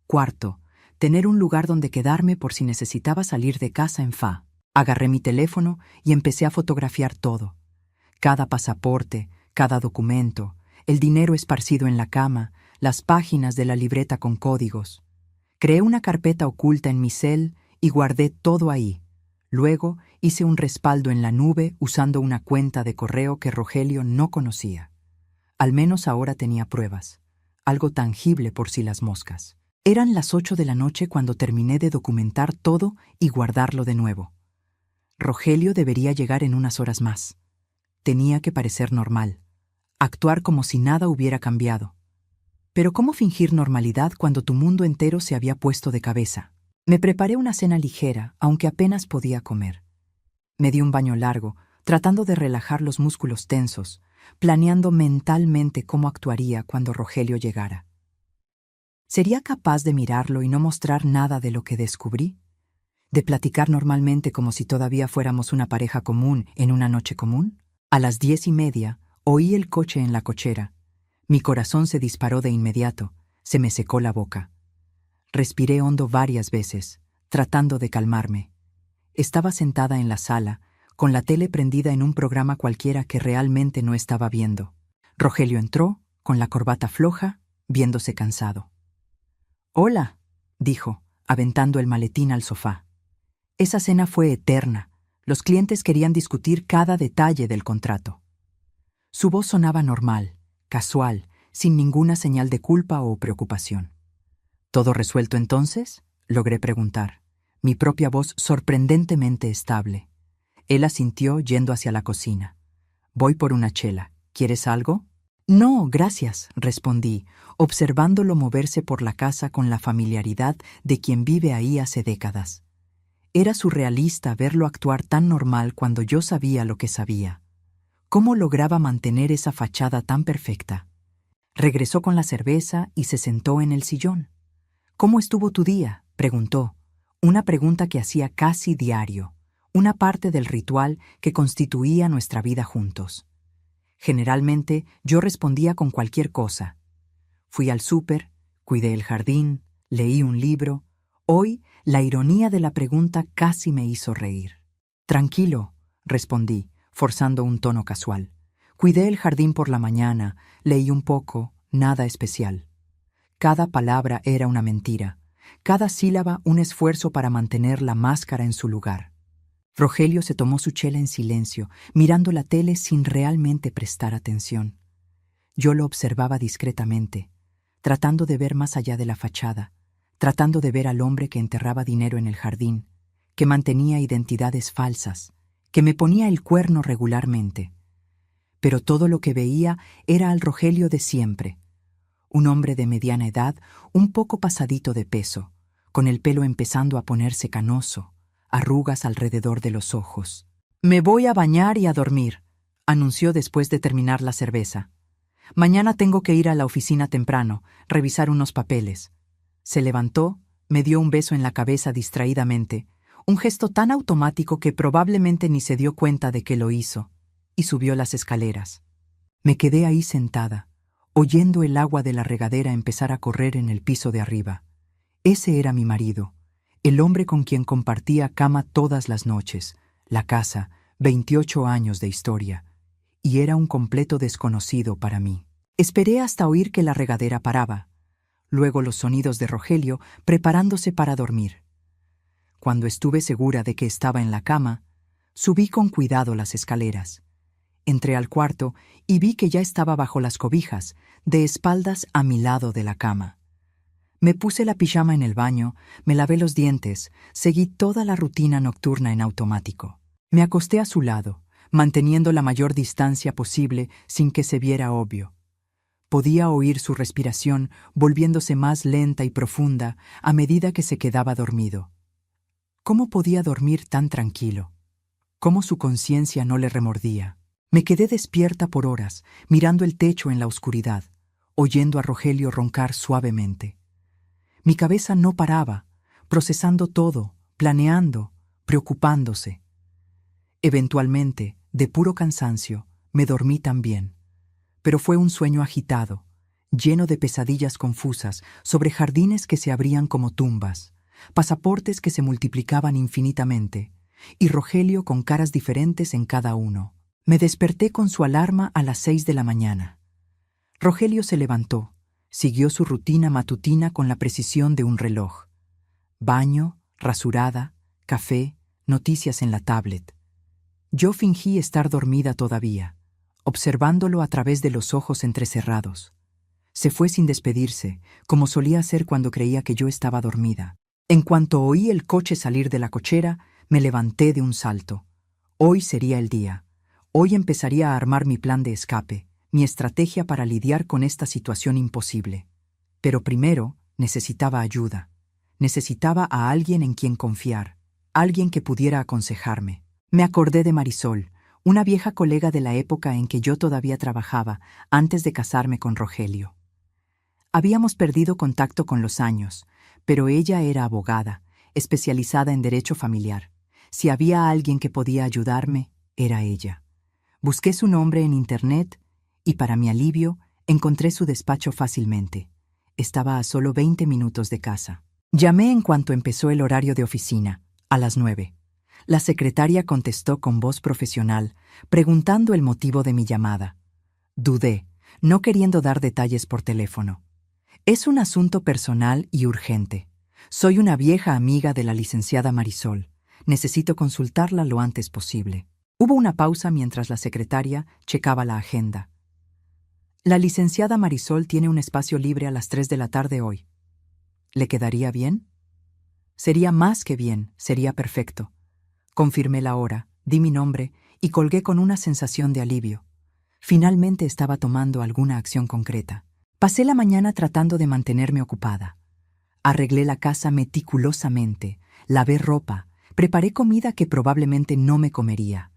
Cuarto, tener un lugar donde quedarme por si necesitaba salir de casa en fa. Agarré mi teléfono y empecé a fotografiar todo. Cada pasaporte, cada documento, el dinero esparcido en la cama, las páginas de la libreta con códigos. Creé una carpeta oculta en mi cel y guardé todo ahí. Luego hice un respaldo en la nube usando una cuenta de correo que Rogelio no conocía. Al menos ahora tenía pruebas, algo tangible por si las moscas. Eran las 8 de la noche cuando terminé de documentar todo y guardarlo de nuevo. Rogelio debería llegar en unas horas más. Tenía que parecer normal, actuar como si nada hubiera cambiado. Pero ¿cómo fingir normalidad cuando tu mundo entero se había puesto de cabeza? Me preparé una cena ligera, aunque apenas podía comer. Me di un baño largo, tratando de relajar los músculos tensos, planeando mentalmente cómo actuaría cuando Rogelio llegara. ¿Sería capaz de mirarlo y no mostrar nada de lo que descubrí? ¿De platicar normalmente como si todavía fuéramos una pareja común en una noche común? A las 10:30 oí el coche en la cochera. Mi corazón se disparó de inmediato, se me secó la boca. Respiré hondo varias veces, tratando de calmarme. Estaba sentada en la sala, con la tele prendida en un programa cualquiera que realmente no estaba viendo. Rogelio entró, con la corbata floja, viéndose cansado. «Hola», dijo, aventando el maletín al sofá. Esa cena fue eterna. Los clientes querían discutir cada detalle del contrato. Su voz sonaba normal, casual, sin ninguna señal de culpa o preocupación. «¿Todo resuelto entonces?», logré preguntar, mi propia voz sorprendentemente estable. Él asintió yendo hacia la cocina. «Voy por una chela. ¿Quieres algo?» «No, gracias», respondí, observándolo moverse por la casa con la familiaridad de quien vive ahí hace décadas. Era surrealista verlo actuar tan normal cuando yo sabía lo que sabía. ¿Cómo lograba mantener esa fachada tan perfecta? Regresó con la cerveza y se sentó en el sillón. «¿Cómo estuvo tu día?», preguntó, una pregunta que hacía casi diario, una parte del ritual que constituía nuestra vida juntos. Generalmente yo respondía con cualquier cosa. Fui al súper, cuidé el jardín, leí un libro. Hoy, la ironía de la pregunta casi me hizo reír. «Tranquilo», respondí, forzando un tono casual. «Cuidé el jardín por la mañana, leí un poco, nada especial». Cada palabra era una mentira, cada sílaba un esfuerzo para mantener la máscara en su lugar. Rogelio se tomó su chela en silencio, mirando la tele sin realmente prestar atención. Yo lo observaba discretamente, tratando de ver más allá de la fachada, tratando de ver al hombre que enterraba dinero en el jardín, que mantenía identidades falsas, que me ponía el cuerno regularmente. Pero todo lo que veía era al Rogelio de siempre. Un hombre de mediana edad, un poco pasadito de peso, con el pelo empezando a ponerse canoso, arrugas alrededor de los ojos. «Me voy a bañar y a dormir», anunció después de terminar la cerveza. «Mañana tengo que ir a la oficina temprano, revisar unos papeles». Se levantó, me dio un beso en la cabeza distraídamente, un gesto tan automático que probablemente ni se dio cuenta de que lo hizo, y subió las escaleras. Me quedé ahí sentada, oyendo el agua de la regadera empezar a correr en el piso de arriba. Ese era mi marido, el hombre con quien compartía cama todas las noches, la casa, 28 años de historia, y era un completo desconocido para mí. Esperé hasta oír que la regadera paraba, luego los sonidos de Rogelio preparándose para dormir. Cuando estuve segura de que estaba en la cama, subí con cuidado las escaleras. Entré al cuarto y vi que ya estaba bajo las cobijas, de espaldas a mi lado de la cama. Me puse la pijama en el baño, me lavé los dientes, seguí toda la rutina nocturna en automático. Me acosté a su lado, manteniendo la mayor distancia posible sin que se viera obvio. Podía oír su respiración volviéndose más lenta y profunda a medida que se quedaba dormido. ¿Cómo podía dormir tan tranquilo? ¿Cómo su conciencia no le remordía? Me quedé despierta por horas, mirando el techo en la oscuridad, oyendo a Rogelio roncar suavemente. Mi cabeza no paraba, procesando todo, planeando, preocupándose. Eventualmente, de puro cansancio, me dormí también. Pero fue un sueño agitado, lleno de pesadillas confusas sobre jardines que se abrían como tumbas, pasaportes que se multiplicaban infinitamente, y Rogelio con caras diferentes en cada uno. Me desperté con su alarma a las 6 de la mañana. Rogelio se levantó, siguió su rutina matutina con la precisión de un reloj. Baño, rasurada, café, noticias en la tablet. Yo fingí estar dormida todavía, observándolo a través de los ojos entrecerrados. Se fue sin despedirse, como solía hacer cuando creía que yo estaba dormida. En cuanto oí el coche salir de la cochera, me levanté de un salto. Hoy sería el día. Hoy empezaría a armar mi plan de escape, mi estrategia para lidiar con esta situación imposible. Pero primero necesitaba ayuda. Necesitaba a alguien en quien confiar, alguien que pudiera aconsejarme. Me acordé de Marisol, una vieja colega de la época en que yo todavía trabajaba, antes de casarme con Rogelio. Habíamos perdido contacto con los años, pero ella era abogada, especializada en derecho familiar. Si había alguien que podía ayudarme, era ella. Busqué su nombre en internet y, para mi alivio, encontré su despacho fácilmente. Estaba a solo 20 minutos de casa. Llamé en cuanto empezó el horario de oficina, a las 9. La secretaria contestó con voz profesional, preguntando el motivo de mi llamada. Dudé, no queriendo dar detalles por teléfono. Es un asunto personal y urgente. Soy una vieja amiga de la licenciada Marisol. Necesito consultarla lo antes posible. Hubo una pausa mientras la secretaria checaba la agenda. La licenciada Marisol tiene un espacio libre a las 3 de la tarde hoy. ¿Le quedaría bien? Sería más que bien, sería perfecto. Confirmé la hora, di mi nombre y colgué con una sensación de alivio. Finalmente estaba tomando alguna acción concreta. Pasé la mañana tratando de mantenerme ocupada. Arreglé la casa meticulosamente, lavé ropa, preparé comida que probablemente no me comería.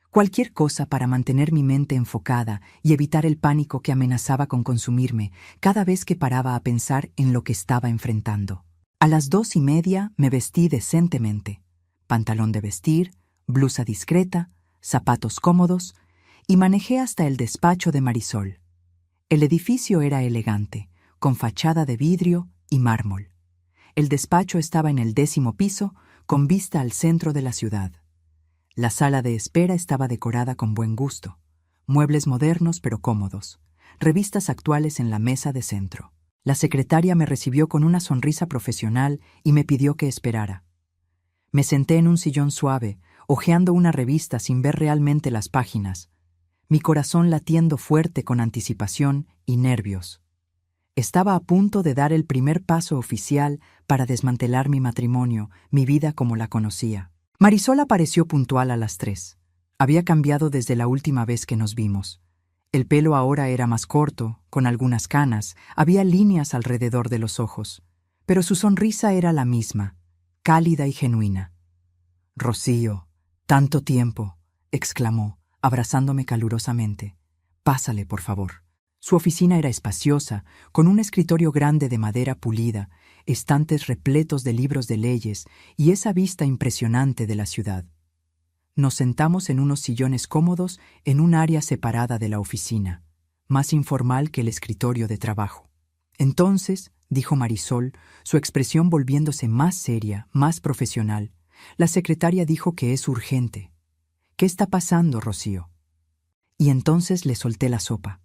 Cualquier cosa para mantener mi mente enfocada y evitar el pánico que amenazaba con consumirme cada vez que paraba a pensar en lo que estaba enfrentando. A las 2:30 me vestí decentemente. Pantalón de vestir, blusa discreta, zapatos cómodos, y manejé hasta el despacho de Marisol. El edificio era elegante, con fachada de vidrio y mármol. El despacho estaba en el 10º piso, con vista al centro de la ciudad. La sala de espera estaba decorada con buen gusto, muebles modernos pero cómodos, revistas actuales en la mesa de centro. La secretaria me recibió con una sonrisa profesional y me pidió que esperara. Me senté en un sillón suave, hojeando una revista sin ver realmente las páginas, mi corazón latiendo fuerte con anticipación y nervios. Estaba a punto de dar el primer paso oficial para desmantelar mi matrimonio, mi vida como la conocía. Marisol apareció puntual a las 3. Había cambiado desde la última vez que nos vimos. El pelo ahora era más corto, con algunas canas, había líneas alrededor de los ojos, pero su sonrisa era la misma, cálida y genuina. «Rocío, tanto tiempo», exclamó, abrazándome calurosamente. «Pásale, por favor». Su oficina era espaciosa, con un escritorio grande de madera pulida, estantes repletos de libros de leyes y esa vista impresionante de la ciudad. Nos sentamos en unos sillones cómodos en un área separada de la oficina, más informal que el escritorio de trabajo. Entonces, dijo Marisol, su expresión volviéndose más seria, más profesional, la secretaria dijo que es urgente. «¿Qué está pasando, Rocío?» Y entonces le solté la sopa.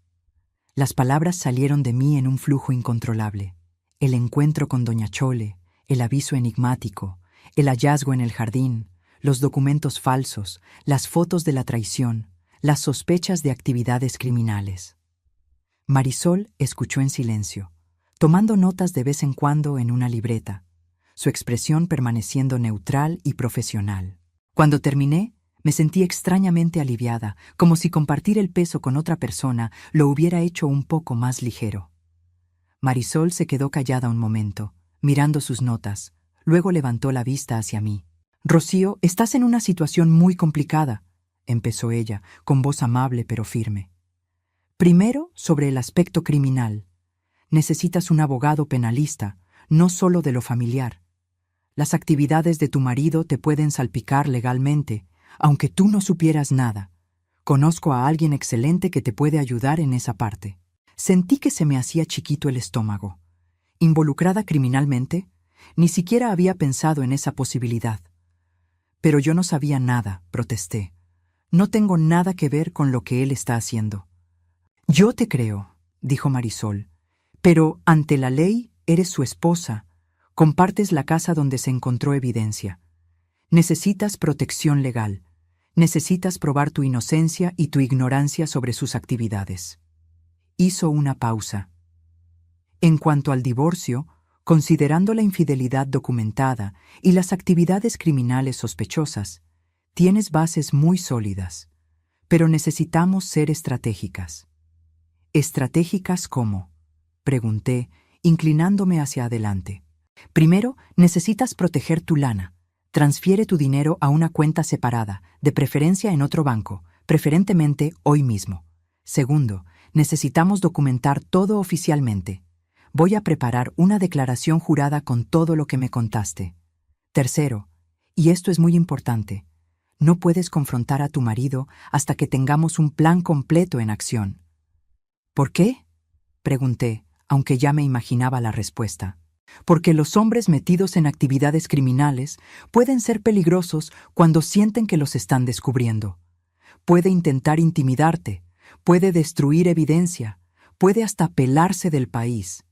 Las palabras salieron de mí en un flujo incontrolable. El encuentro con doña Chole, el aviso enigmático, el hallazgo en el jardín, los documentos falsos, las fotos de la traición, las sospechas de actividades criminales. Marisol escuchó en silencio, tomando notas de vez en cuando en una libreta, su expresión permaneciendo neutral y profesional. Cuando terminé, me sentí extrañamente aliviada, como si compartir el peso con otra persona lo hubiera hecho un poco más ligero. Marisol se quedó callada un momento, mirando sus notas, luego levantó la vista hacia mí. «Rocío, estás en una situación muy complicada», empezó ella, con voz amable pero firme. «Primero, sobre el aspecto criminal. Necesitas un abogado penalista, no solo de lo familiar. Las actividades de tu marido te pueden salpicar legalmente, aunque tú no supieras nada. Conozco a alguien excelente que te puede ayudar en esa parte». Sentí que se me hacía chiquito el estómago. ¿Involucrada criminalmente? Ni siquiera había pensado en esa posibilidad. «Pero yo no sabía nada», protesté. «No tengo nada que ver con lo que él está haciendo». «Yo te creo», dijo Marisol, «pero ante la ley eres su esposa. Compartes la casa donde se encontró evidencia. Necesitas protección legal. Necesitas probar tu inocencia y tu ignorancia sobre sus actividades. Hizo una pausa. En cuanto al divorcio, considerando la infidelidad documentada y las actividades criminales sospechosas, tienes bases muy sólidas, pero necesitamos ser estratégicas. ¿Estratégicas cómo?, pregunté, inclinándome hacia adelante. Primero, necesitas proteger tu lana. Transfiere tu dinero a una cuenta separada, de preferencia en otro banco, preferentemente hoy mismo. Segundo, necesitamos documentar todo oficialmente. Voy a preparar una declaración jurada con todo lo que me contaste. Tercero, y esto es muy importante, no puedes confrontar a tu marido hasta que tengamos un plan completo en acción. ¿Por qué?, pregunté, aunque ya me imaginaba la respuesta. Porque los hombres metidos en actividades criminales pueden ser peligrosos cuando sienten que los están descubriendo. Puede intentar intimidarte, puede destruir evidencia, puede hasta pelarse del país.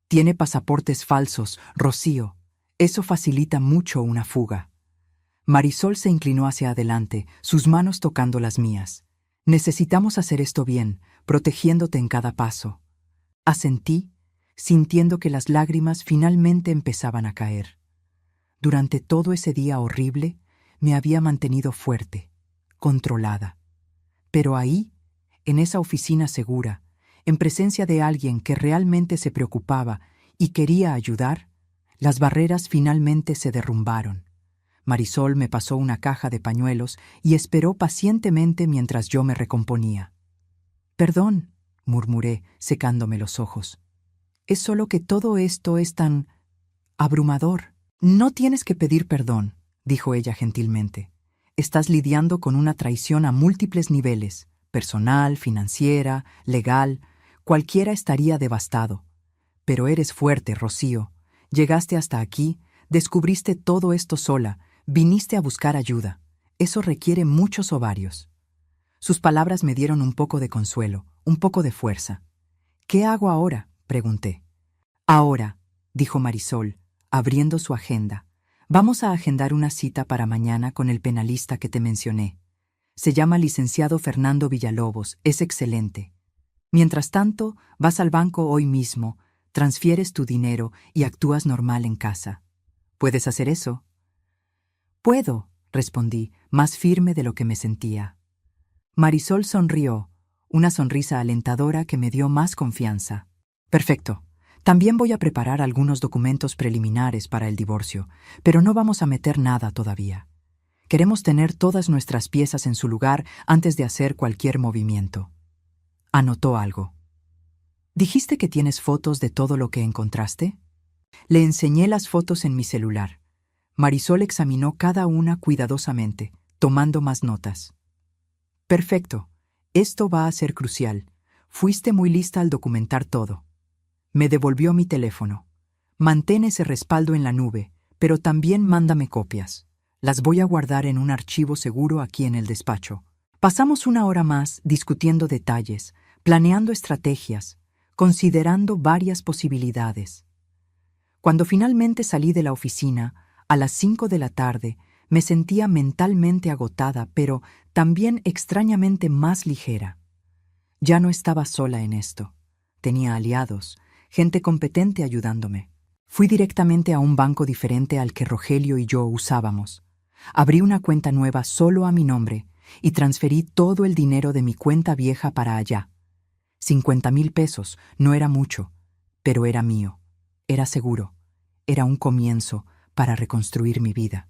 Tiene pasaportes falsos, Rocío. Eso facilita mucho una fuga. Marisol se inclinó hacia adelante, sus manos tocando las mías. Necesitamos hacer esto bien, protegiéndote en cada paso. Asentí, sintiendo que las lágrimas finalmente empezaban a caer. Durante todo ese día horrible, me había mantenido fuerte, controlada. Pero ahí, en esa oficina segura, en presencia de alguien que realmente se preocupaba y quería ayudar, las barreras finalmente se derrumbaron. Marisol me pasó una caja de pañuelos y esperó pacientemente mientras yo me recomponía. «Perdón», murmuré, secándome los ojos. «Es solo que todo esto es tan abrumador». «No tienes que pedir perdón», dijo ella gentilmente. «Estás lidiando con una traición a múltiples niveles, personal, financiera, legal. Cualquiera estaría devastado. Pero eres fuerte, Rocío. Llegaste hasta aquí, descubriste todo esto sola, viniste a buscar ayuda. Eso requiere muchos ovarios». Sus palabras me dieron un poco de consuelo, un poco de fuerza. «¿Qué hago ahora?», pregunté. «Ahora», dijo Marisol, abriendo su agenda, «vamos a agendar una cita para mañana con el penalista que te mencioné. Se llama licenciado Fernando Villalobos, es excelente. Mientras tanto, vas al banco hoy mismo, transfieres tu dinero y actúas normal en casa. ¿Puedes hacer eso?». «Puedo», respondí, más firme de lo que me sentía. Marisol sonrió, una sonrisa alentadora que me dio más confianza. «Perfecto. También voy a preparar algunos documentos preliminares para el divorcio, pero no vamos a meter nada todavía. Queremos tener todas nuestras piezas en su lugar antes de hacer cualquier movimiento». Anotó algo. «¿Dijiste que tienes fotos de todo lo que encontraste?». Le enseñé las fotos en mi celular. Marisol examinó cada una cuidadosamente, tomando más notas. «Perfecto. Esto va a ser crucial. Fuiste muy lista al documentar todo». Me devolvió mi teléfono. «Mantén ese respaldo en la nube, pero también mándame copias. Las voy a guardar en un archivo seguro aquí en el despacho». Pasamos una hora más discutiendo detalles, planeando estrategias, considerando varias posibilidades. Cuando finalmente salí de la oficina, a las 5 de la tarde, me sentía mentalmente agotada, pero también extrañamente más ligera. Ya no estaba sola en esto. Tenía aliados, gente competente ayudándome. Fui directamente a un banco diferente al que Rogelio y yo usábamos. Abrí una cuenta nueva solo a mi nombre y transferí todo el dinero de mi cuenta vieja para allá. 50,000 pesos, no era mucho, pero era mío, era seguro, era un comienzo para reconstruir mi vida.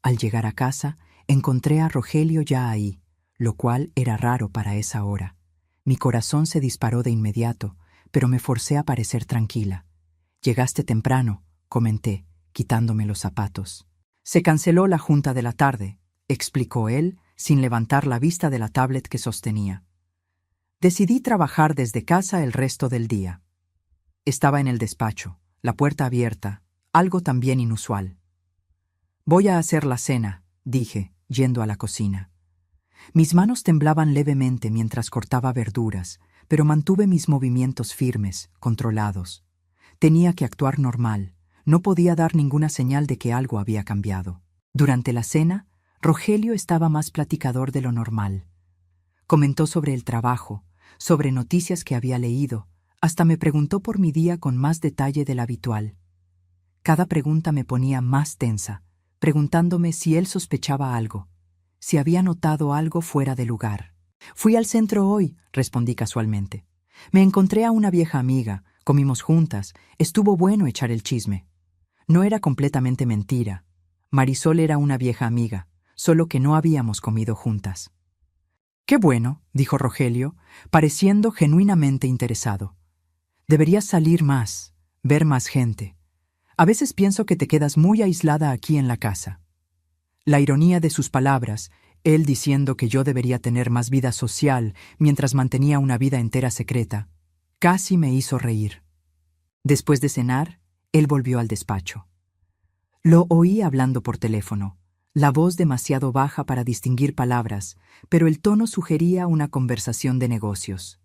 Al llegar a casa, encontré a Rogelio ya ahí, lo cual era raro para esa hora. Mi corazón se disparó de inmediato, pero me forcé a parecer tranquila. «Llegaste temprano», comenté, quitándome los zapatos. «Se canceló la junta de la tarde», explicó él, sin levantar la vista de la tablet que sostenía. Decidí trabajar desde casa el resto del día. Estaba en el despacho, la puerta abierta, algo también inusual. «Voy a hacer la cena», dije, yendo a la cocina. Mis manos temblaban levemente mientras cortaba verduras, pero mantuve mis movimientos firmes, controlados. Tenía que actuar normal, no podía dar ninguna señal de que algo había cambiado. Durante la cena, Rogelio estaba más platicador de lo normal. Comentó sobre el trabajo, sobre noticias que había leído, hasta me preguntó por mi día con más detalle del habitual. Cada pregunta me ponía más tensa, preguntándome si él sospechaba algo, si había notado algo fuera de lugar. «Fui al centro hoy», respondí casualmente. «Me encontré a una vieja amiga, comimos juntas, estuvo bueno echar el chisme». No era completamente mentira. Marisol era una vieja amiga, solo que no habíamos comido juntas. «Qué bueno», dijo Rogelio, pareciendo genuinamente interesado. «Deberías salir más, ver más gente. A veces pienso que te quedas muy aislada aquí en la casa». La ironía de sus palabras, él diciendo que yo debería tener más vida social mientras mantenía una vida entera secreta, casi me hizo reír. Después de cenar, él volvió al despacho. Lo oí hablando por teléfono, la voz demasiado baja para distinguir palabras, pero el tono sugería una conversación de negocios.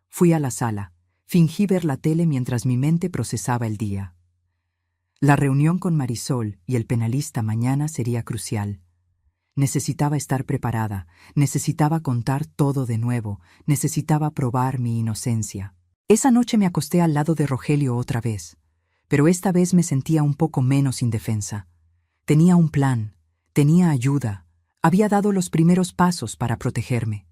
Fui a la sala, fingí ver la tele mientras mi mente procesaba el día. La reunión con Marisol y el penalista mañana sería crucial. Necesitaba estar preparada, necesitaba contar todo de nuevo, necesitaba probar mi inocencia. Esa noche me acosté al lado de Rogelio otra vez, pero esta vez me sentía un poco menos indefensa. Tenía un plan, tenía ayuda, había dado los primeros pasos para protegerme.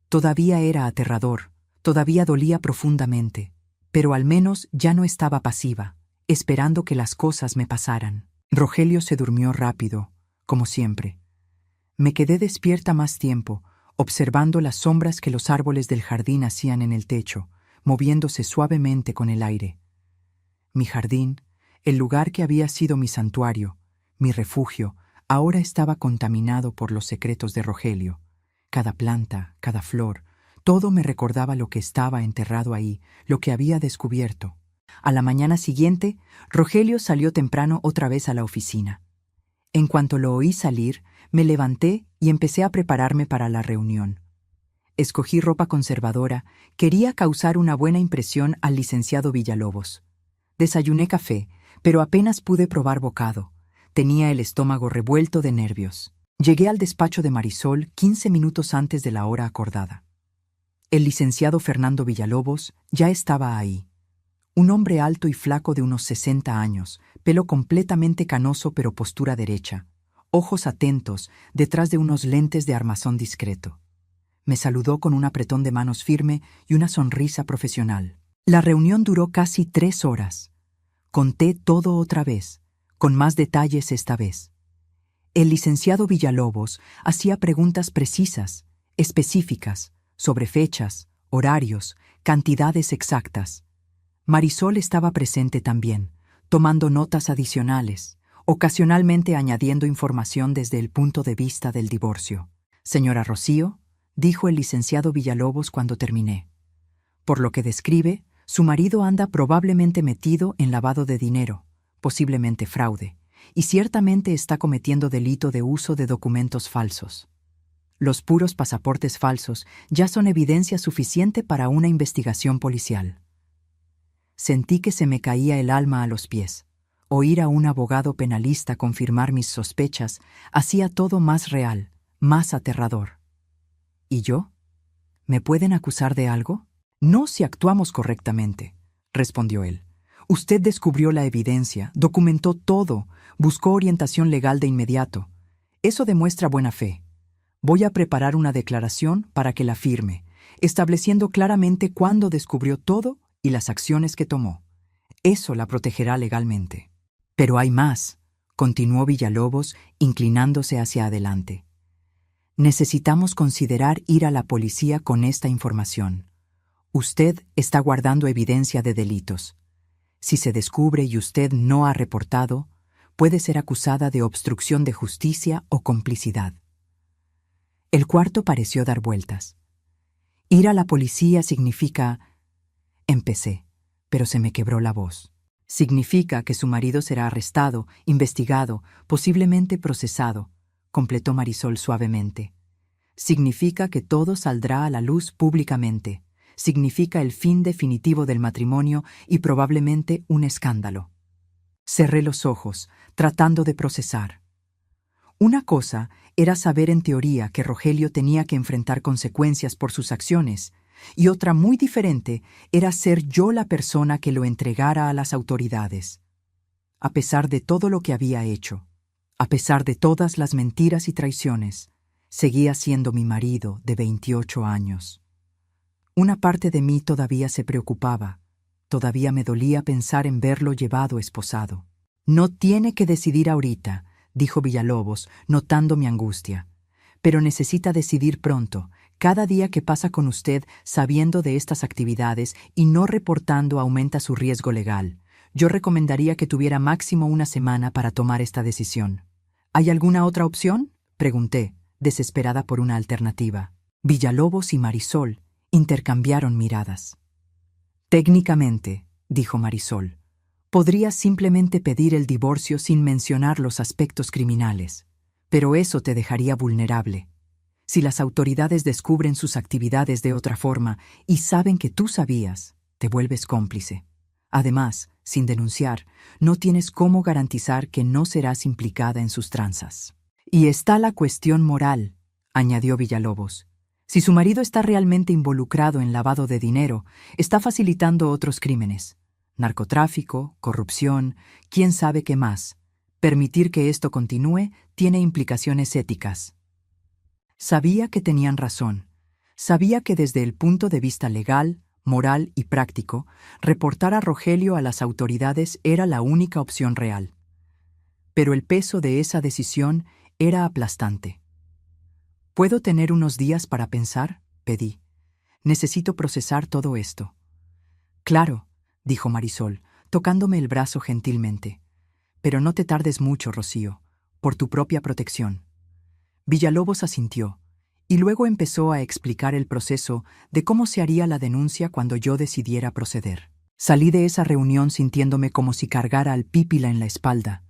Todavía era aterrador, todavía dolía profundamente, pero al menos ya no estaba pasiva, esperando que las cosas me pasaran. Rogelio se durmió rápido, como siempre. Me quedé despierta más tiempo, observando las sombras que los árboles del jardín hacían en el techo, moviéndose suavemente con el aire. Mi jardín, el lugar que había sido mi santuario, mi refugio, ahora estaba contaminado por los secretos de Rogelio. Cada planta, cada flor, todo me recordaba lo que estaba enterrado ahí, lo que había descubierto. A la mañana siguiente, Rogelio salió temprano otra vez a la oficina. En cuanto lo oí salir, me levanté y empecé a prepararme para la reunión. Escogí ropa conservadora, quería causar una buena impresión al licenciado Villalobos. Desayuné café, pero apenas pude probar bocado. Tenía el estómago revuelto de nervios. Llegué al despacho de Marisol 15 minutos antes de la hora acordada. El licenciado Fernando Villalobos ya estaba ahí. Un hombre alto y flaco de unos 60 años, pelo completamente canoso pero postura derecha, ojos atentos detrás de unos lentes de armazón discreto. Me saludó con un apretón de manos firme y una sonrisa profesional. La reunión duró casi 3 horas. Conté todo otra vez, con más detalles esta vez. El licenciado Villalobos hacía preguntas precisas, específicas, sobre fechas, horarios, cantidades exactas. Marisol estaba presente también, tomando notas adicionales, ocasionalmente añadiendo información desde el punto de vista del divorcio. «Señora Rocío», dijo el licenciado Villalobos cuando terminé. «Por lo que describe, su marido anda probablemente metido en lavado de dinero, posiblemente fraude, y ciertamente está cometiendo delito de uso de documentos falsos. Los puros pasaportes falsos ya son evidencia suficiente para una investigación policial». Sentí que se me caía el alma a los pies. Oír a un abogado penalista confirmar mis sospechas hacía todo más real, más aterrador. ¿Y yo? ¿Me pueden acusar de algo? «No si actuamos correctamente», respondió él. «Usted descubrió la evidencia, documentó todo, buscó orientación legal de inmediato. Eso demuestra buena fe. Voy a preparar una declaración para que la firme, estableciendo claramente cuándo descubrió todo y las acciones que tomó. Eso la protegerá legalmente». «Pero hay más», continuó Villalobos, inclinándose hacia adelante. «Necesitamos considerar ir a la policía con esta información. Usted está guardando evidencia de delitos. Si se descubre y usted no ha reportado, puede ser acusada de obstrucción de justicia o complicidad». El cuarto pareció dar vueltas. «Ir a la policía significa…» Empecé, pero se me quebró la voz. «Significa que su marido será arrestado, investigado, posiblemente procesado», completó Marisol suavemente. «Significa que todo saldrá a la luz públicamente. Significa el fin definitivo del matrimonio y probablemente un escándalo». Cerré los ojos, tratando de procesar. Una cosa era saber en teoría que Rogelio tenía que enfrentar consecuencias por sus acciones, y otra muy diferente era ser yo la persona que lo entregara a las autoridades. A pesar de todo lo que había hecho, a pesar de todas las mentiras y traiciones, seguía siendo mi marido de 28 años. Una parte de mí todavía se preocupaba, todavía me dolía pensar en verlo llevado esposado. «No tiene que decidir ahorita», dijo Villalobos, notando mi angustia. «Pero necesita decidir pronto. Cada día que pasa con usted sabiendo de estas actividades y no reportando aumenta su riesgo legal. Yo recomendaría que tuviera máximo una semana para tomar esta decisión». «¿Hay alguna otra opción?», pregunté, desesperada por una alternativa. Villalobos y Marisol intercambiaron miradas. «Técnicamente», dijo Marisol, «podrías simplemente pedir el divorcio sin mencionar los aspectos criminales, pero eso te dejaría vulnerable. Si las autoridades descubren sus actividades de otra forma y saben que tú sabías, te vuelves cómplice. Además, sin denunciar, no tienes cómo garantizar que no serás implicada en sus tranzas. Y está la cuestión moral», añadió Villalobos. «Si su marido está realmente involucrado en lavado de dinero, está facilitando otros crímenes. Narcotráfico, corrupción, quién sabe qué más. Permitir que esto continúe tiene implicaciones éticas». Sabía que tenían razón. Sabía que desde el punto de vista legal, moral y práctico, reportar a Rogelio a las autoridades era la única opción real. Pero el peso de esa decisión era aplastante. «¿Puedo tener unos días para pensar?», pedí. «Necesito procesar todo esto». «Claro», dijo Marisol, tocándome el brazo gentilmente. «Pero no te tardes mucho, Rocío, por tu propia protección». Villalobos asintió, y luego empezó a explicar el proceso de cómo se haría la denuncia cuando yo decidiera proceder. Salí de esa reunión sintiéndome como si cargara al pípila en la espalda.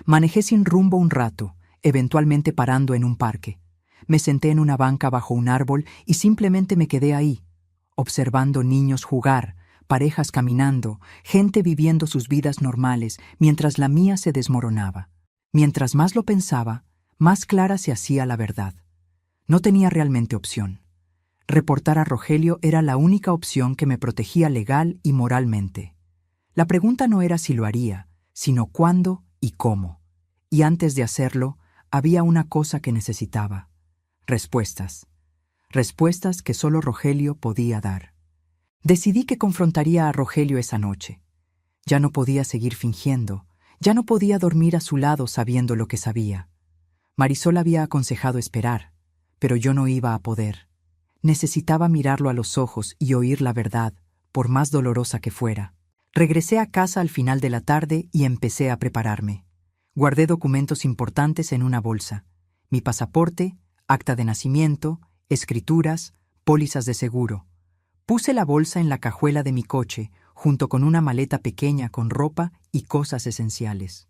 Manejé sin rumbo un rato, eventualmente parando en un parque. Me senté en una banca bajo un árbol y simplemente me quedé ahí, observando niños jugar, parejas caminando, gente viviendo sus vidas normales mientras la mía se desmoronaba. Mientras más lo pensaba, más clara se hacía la verdad. No tenía realmente opción. Reportar a Rogelio era la única opción que me protegía legal y moralmente. La pregunta no era si lo haría, sino cuándo y cómo. Y antes de hacerlo, había una cosa que necesitaba: respuestas. Respuestas que solo Rogelio podía dar. Decidí que confrontaría a Rogelio esa noche. Ya no podía seguir fingiendo, ya no podía dormir a su lado sabiendo lo que sabía. Marisol había aconsejado esperar, pero yo no iba a poder. Necesitaba mirarlo a los ojos y oír la verdad, por más dolorosa que fuera. Regresé a casa al final de la tarde y empecé a prepararme. Guardé documentos importantes en una bolsa: mi pasaporte, acta de nacimiento, escrituras, pólizas de seguro. Puse la bolsa en la cajuela de mi coche, junto con una maleta pequeña con ropa y cosas esenciales.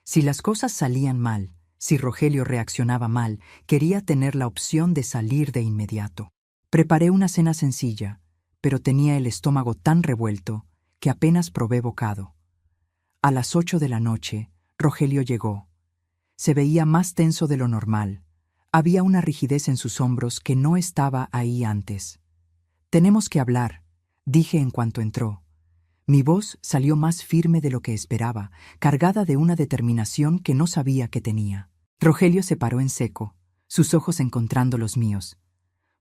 Si las cosas salían mal, si Rogelio reaccionaba mal, quería tener la opción de salir de inmediato. Preparé una cena sencilla, pero tenía el estómago tan revuelto que apenas probé bocado. A las 8 de la noche, Rogelio llegó. Se veía más tenso de lo normal. Había una rigidez en sus hombros que no estaba ahí antes. «Tenemos que hablar», dije en cuanto entró. Mi voz salió más firme de lo que esperaba, cargada de una determinación que no sabía que tenía. Rogelio se paró en seco, sus ojos encontrando los míos.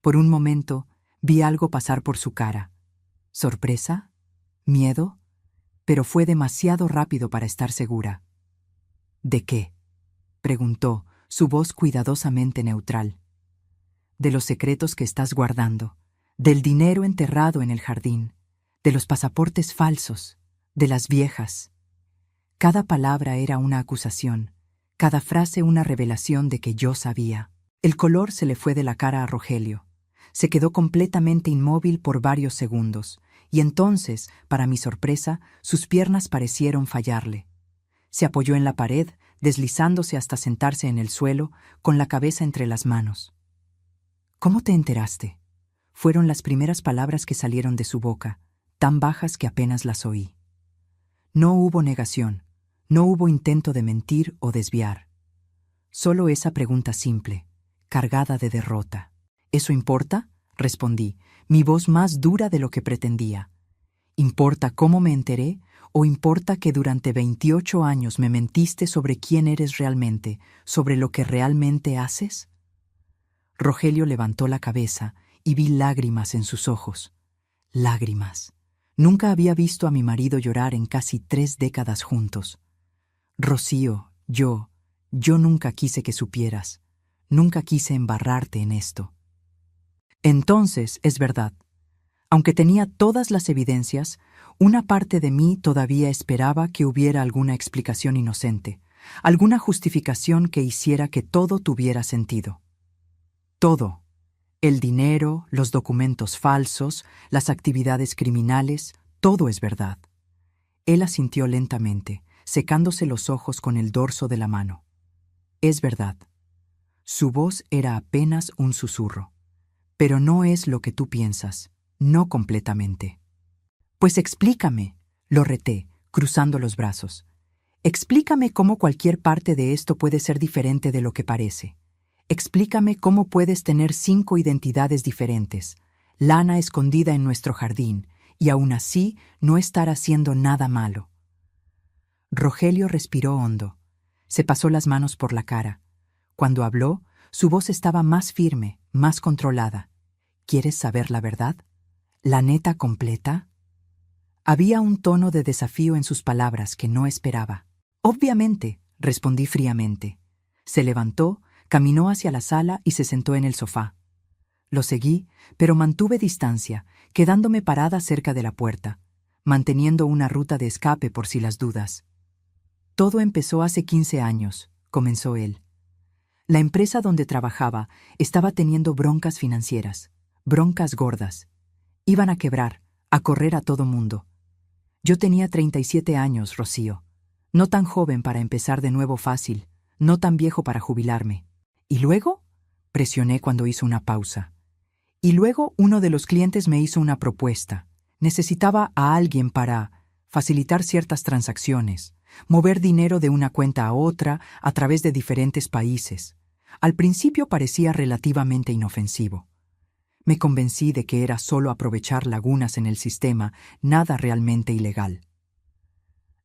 Por un momento vi algo pasar por su cara. ¿Sorpresa? ¿Miedo? Pero fue demasiado rápido para estar segura. «¿De qué?», preguntó, su voz cuidadosamente neutral. «De los secretos que estás guardando, del dinero enterrado en el jardín, de los pasaportes falsos, de las viejas». Cada palabra era una acusación, cada frase una revelación de que yo sabía. El color se le fue de la cara a Rogelio. Se quedó completamente inmóvil por varios segundos, y entonces, para mi sorpresa, sus piernas parecieron fallarle. Se apoyó en la pared, deslizándose hasta sentarse en el suelo, con la cabeza entre las manos. «¿Cómo te enteraste?», fueron las primeras palabras que salieron de su boca, tan bajas que apenas las oí. No hubo negación, no hubo intento de mentir o desviar. Solo esa pregunta simple, cargada de derrota. ¿Eso importa? Respondí, mi voz más dura de lo que pretendía. ¿Importa cómo me enteré o importa que durante 28 años me mentiste sobre quién eres realmente, sobre lo que realmente haces? Rogelio levantó la cabeza y vi lágrimas en sus ojos. Lágrimas. Nunca había visto a mi marido llorar en casi 3 décadas juntos. Rocío, yo nunca quise que supieras. Nunca quise embarrarte en esto. Entonces, es verdad. Aunque tenía todas las evidencias, una parte de mí todavía esperaba que hubiera alguna explicación inocente, alguna justificación que hiciera que todo tuviera sentido. Todo. El dinero, los documentos falsos, las actividades criminales, todo es verdad. Él asintió lentamente, secándose los ojos con el dorso de la mano. Es verdad. Su voz era apenas un susurro. Pero no es lo que tú piensas, no completamente. Pues explícame, lo reté, cruzando los brazos. Explícame cómo cualquier parte de esto puede ser diferente de lo que parece. Explícame cómo puedes tener 5 identidades diferentes, lana escondida en nuestro jardín, y aún así no estar haciendo nada malo. Rogelio respiró hondo. Se pasó las manos por la cara. Cuando habló, su voz estaba más firme, más controlada. ¿Quieres saber la verdad? ¿La neta completa? Había un tono de desafío en sus palabras que no esperaba. Obviamente, respondí fríamente. Se levantó, caminó hacia la sala y se sentó en el sofá. Lo seguí, pero mantuve distancia, quedándome parada cerca de la puerta, manteniendo una ruta de escape por si las dudas. Todo empezó hace 15 años, comenzó él. La empresa donde trabajaba estaba teniendo broncas financieras, broncas gordas. Iban a quebrar, a correr a todo mundo. Yo tenía 37 años, Rocío. No tan joven para empezar de nuevo fácil, no tan viejo para jubilarme. ¿Y luego? Presioné cuando hizo una pausa. Y luego uno de los clientes me hizo una propuesta. Necesitaba a alguien para facilitar ciertas transacciones, mover dinero de una cuenta a otra a través de diferentes países. Al principio parecía relativamente inofensivo. Me convencí de que era solo aprovechar lagunas en el sistema, nada realmente ilegal.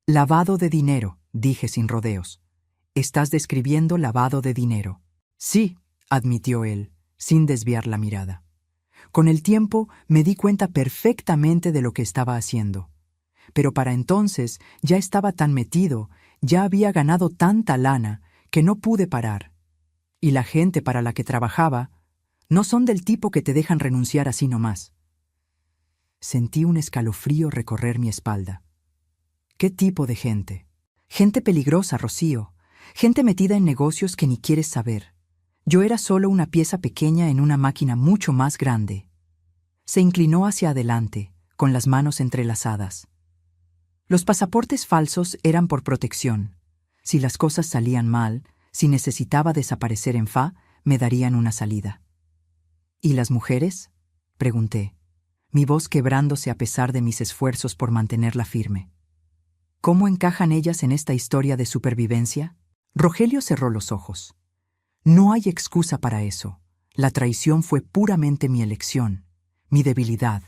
Lavado de dinero, dije sin rodeos. Estás describiendo lavado de dinero. Sí, admitió él, sin desviar la mirada. Con el tiempo me di cuenta perfectamente de lo que estaba haciendo. Pero para entonces ya estaba tan metido, ya había ganado tanta lana, que no pude parar. Y la gente para la que trabajaba no son del tipo que te dejan renunciar así nomás. Sentí un escalofrío recorrer mi espalda. ¿Qué tipo de gente? Gente peligrosa, Rocío. Gente metida en negocios que ni quieres saber. Yo era solo una pieza pequeña en una máquina mucho más grande. Se inclinó hacia adelante, con las manos entrelazadas. Los pasaportes falsos eran por protección. Si las cosas salían mal, si necesitaba desaparecer en FA, me darían una salida. ¿Y las mujeres? Pregunté, mi voz quebrándose a pesar de mis esfuerzos por mantenerla firme. ¿Cómo encajan ellas en esta historia de supervivencia? Rogelio cerró los ojos. No hay excusa para eso. La traición fue puramente mi elección, mi debilidad.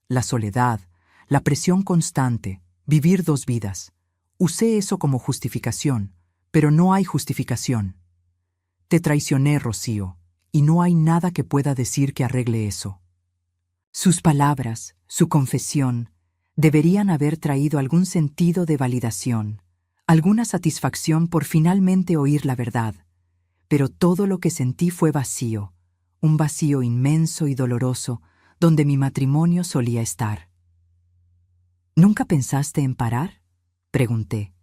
La soledad, la presión constante, vivir 2 vidas. Usé eso como justificación, pero no hay justificación. Te traicioné, Rocío, y no hay nada que pueda decir que arregle eso. Sus palabras, su confesión, deberían haber traído algún sentido de validación, alguna satisfacción por finalmente oír la verdad. Pero todo lo que sentí fue vacío, un vacío inmenso y doloroso, donde mi matrimonio solía estar. ¿Nunca pensaste en parar? Pregunté.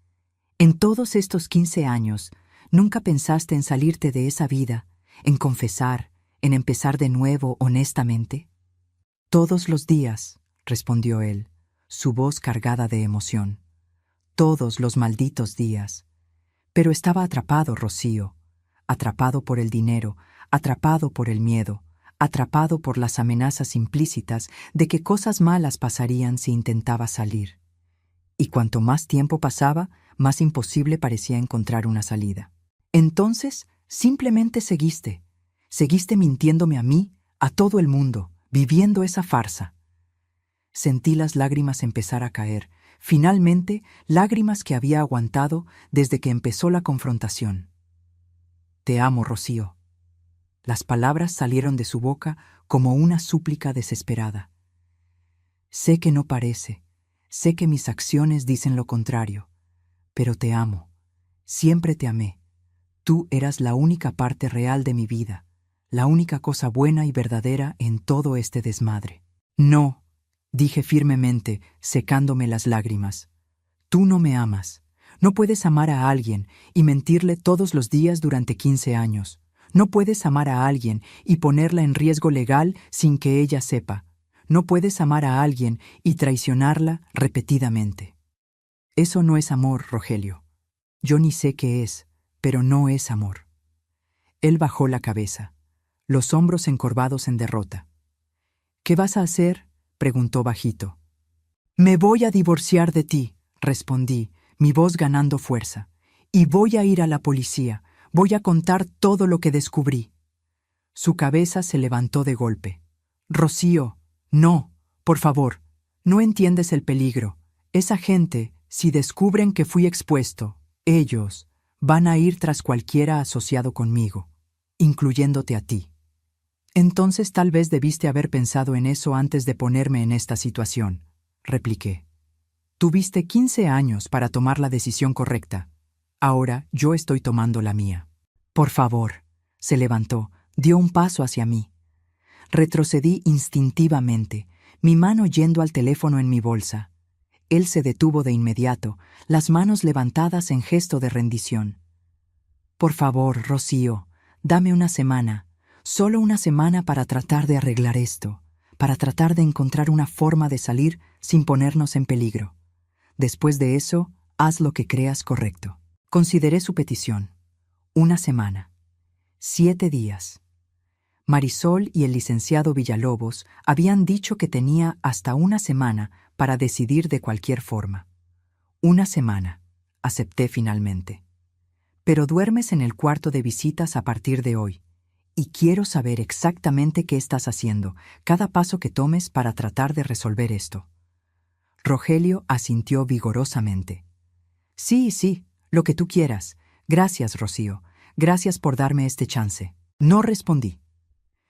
En todos estos 15 años, ¿nunca pensaste en salirte de esa vida, en confesar, en empezar de nuevo honestamente? Todos los días, respondió él, su voz cargada de emoción. Todos los malditos días. Pero estaba atrapado, Rocío, atrapado por el dinero, atrapado por el miedo, atrapado por las amenazas implícitas de que cosas malas pasarían si intentaba salir. Y cuanto más tiempo pasaba, más imposible parecía encontrar una salida. Entonces, simplemente seguiste. Seguiste mintiéndome a mí, a todo el mundo, viviendo esa farsa. Sentí las lágrimas empezar a caer, finalmente lágrimas que había aguantado desde que empezó la confrontación. Te amo, Rocío. Las palabras salieron de su boca como una súplica desesperada. Sé que no parece, sé que mis acciones dicen lo contrario, pero te amo, siempre te amé. Tú eras la única parte real de mi vida, la única cosa buena y verdadera en todo este desmadre. No, dije firmemente, secándome las lágrimas. Tú no me amas. No puedes amar a alguien y mentirle todos los días durante 15 años. No puedes amar a alguien y ponerla en riesgo legal sin que ella sepa. No puedes amar a alguien y traicionarla repetidamente. Eso no es amor, Rogelio. Yo ni sé qué es, pero no es amor. Él bajó la cabeza, los hombros encorvados en derrota. ¿Qué vas a hacer?, preguntó bajito. Me voy a divorciar de ti, respondí, mi voz ganando fuerza. Y voy a ir a la policía, voy a contar todo lo que descubrí. Su cabeza se levantó de golpe. Rocío, no, por favor, no entiendes el peligro. Esa gente, si descubren que fui expuesto, ellos van a ir tras cualquiera asociado conmigo, incluyéndote a ti. Entonces tal vez debiste haber pensado en eso antes de ponerme en esta situación, repliqué. Tuviste 15 años para tomar la decisión correcta. Ahora yo estoy tomando la mía. Por favor, se levantó, dio un paso hacia mí. Retrocedí instintivamente, mi mano yendo al teléfono en mi bolsa. Él se detuvo de inmediato, las manos levantadas en gesto de rendición. Por favor, Rocío, dame una semana, solo una semana para tratar de arreglar esto, para tratar de encontrar una forma de salir sin ponernos en peligro. Después de eso, haz lo que creas correcto. Consideré su petición. Una semana. 7 días. Marisol y el licenciado Villalobos habían dicho que tenía hasta una semana para decidir de cualquier forma. Una semana, acepté finalmente. Pero duermes en el cuarto de visitas a partir de hoy, y quiero saber exactamente qué estás haciendo, cada paso que tomes para tratar de resolver esto. Rogelio asintió vigorosamente. Sí, lo que tú quieras. Gracias, Rocío. Gracias por darme este chance. No respondí.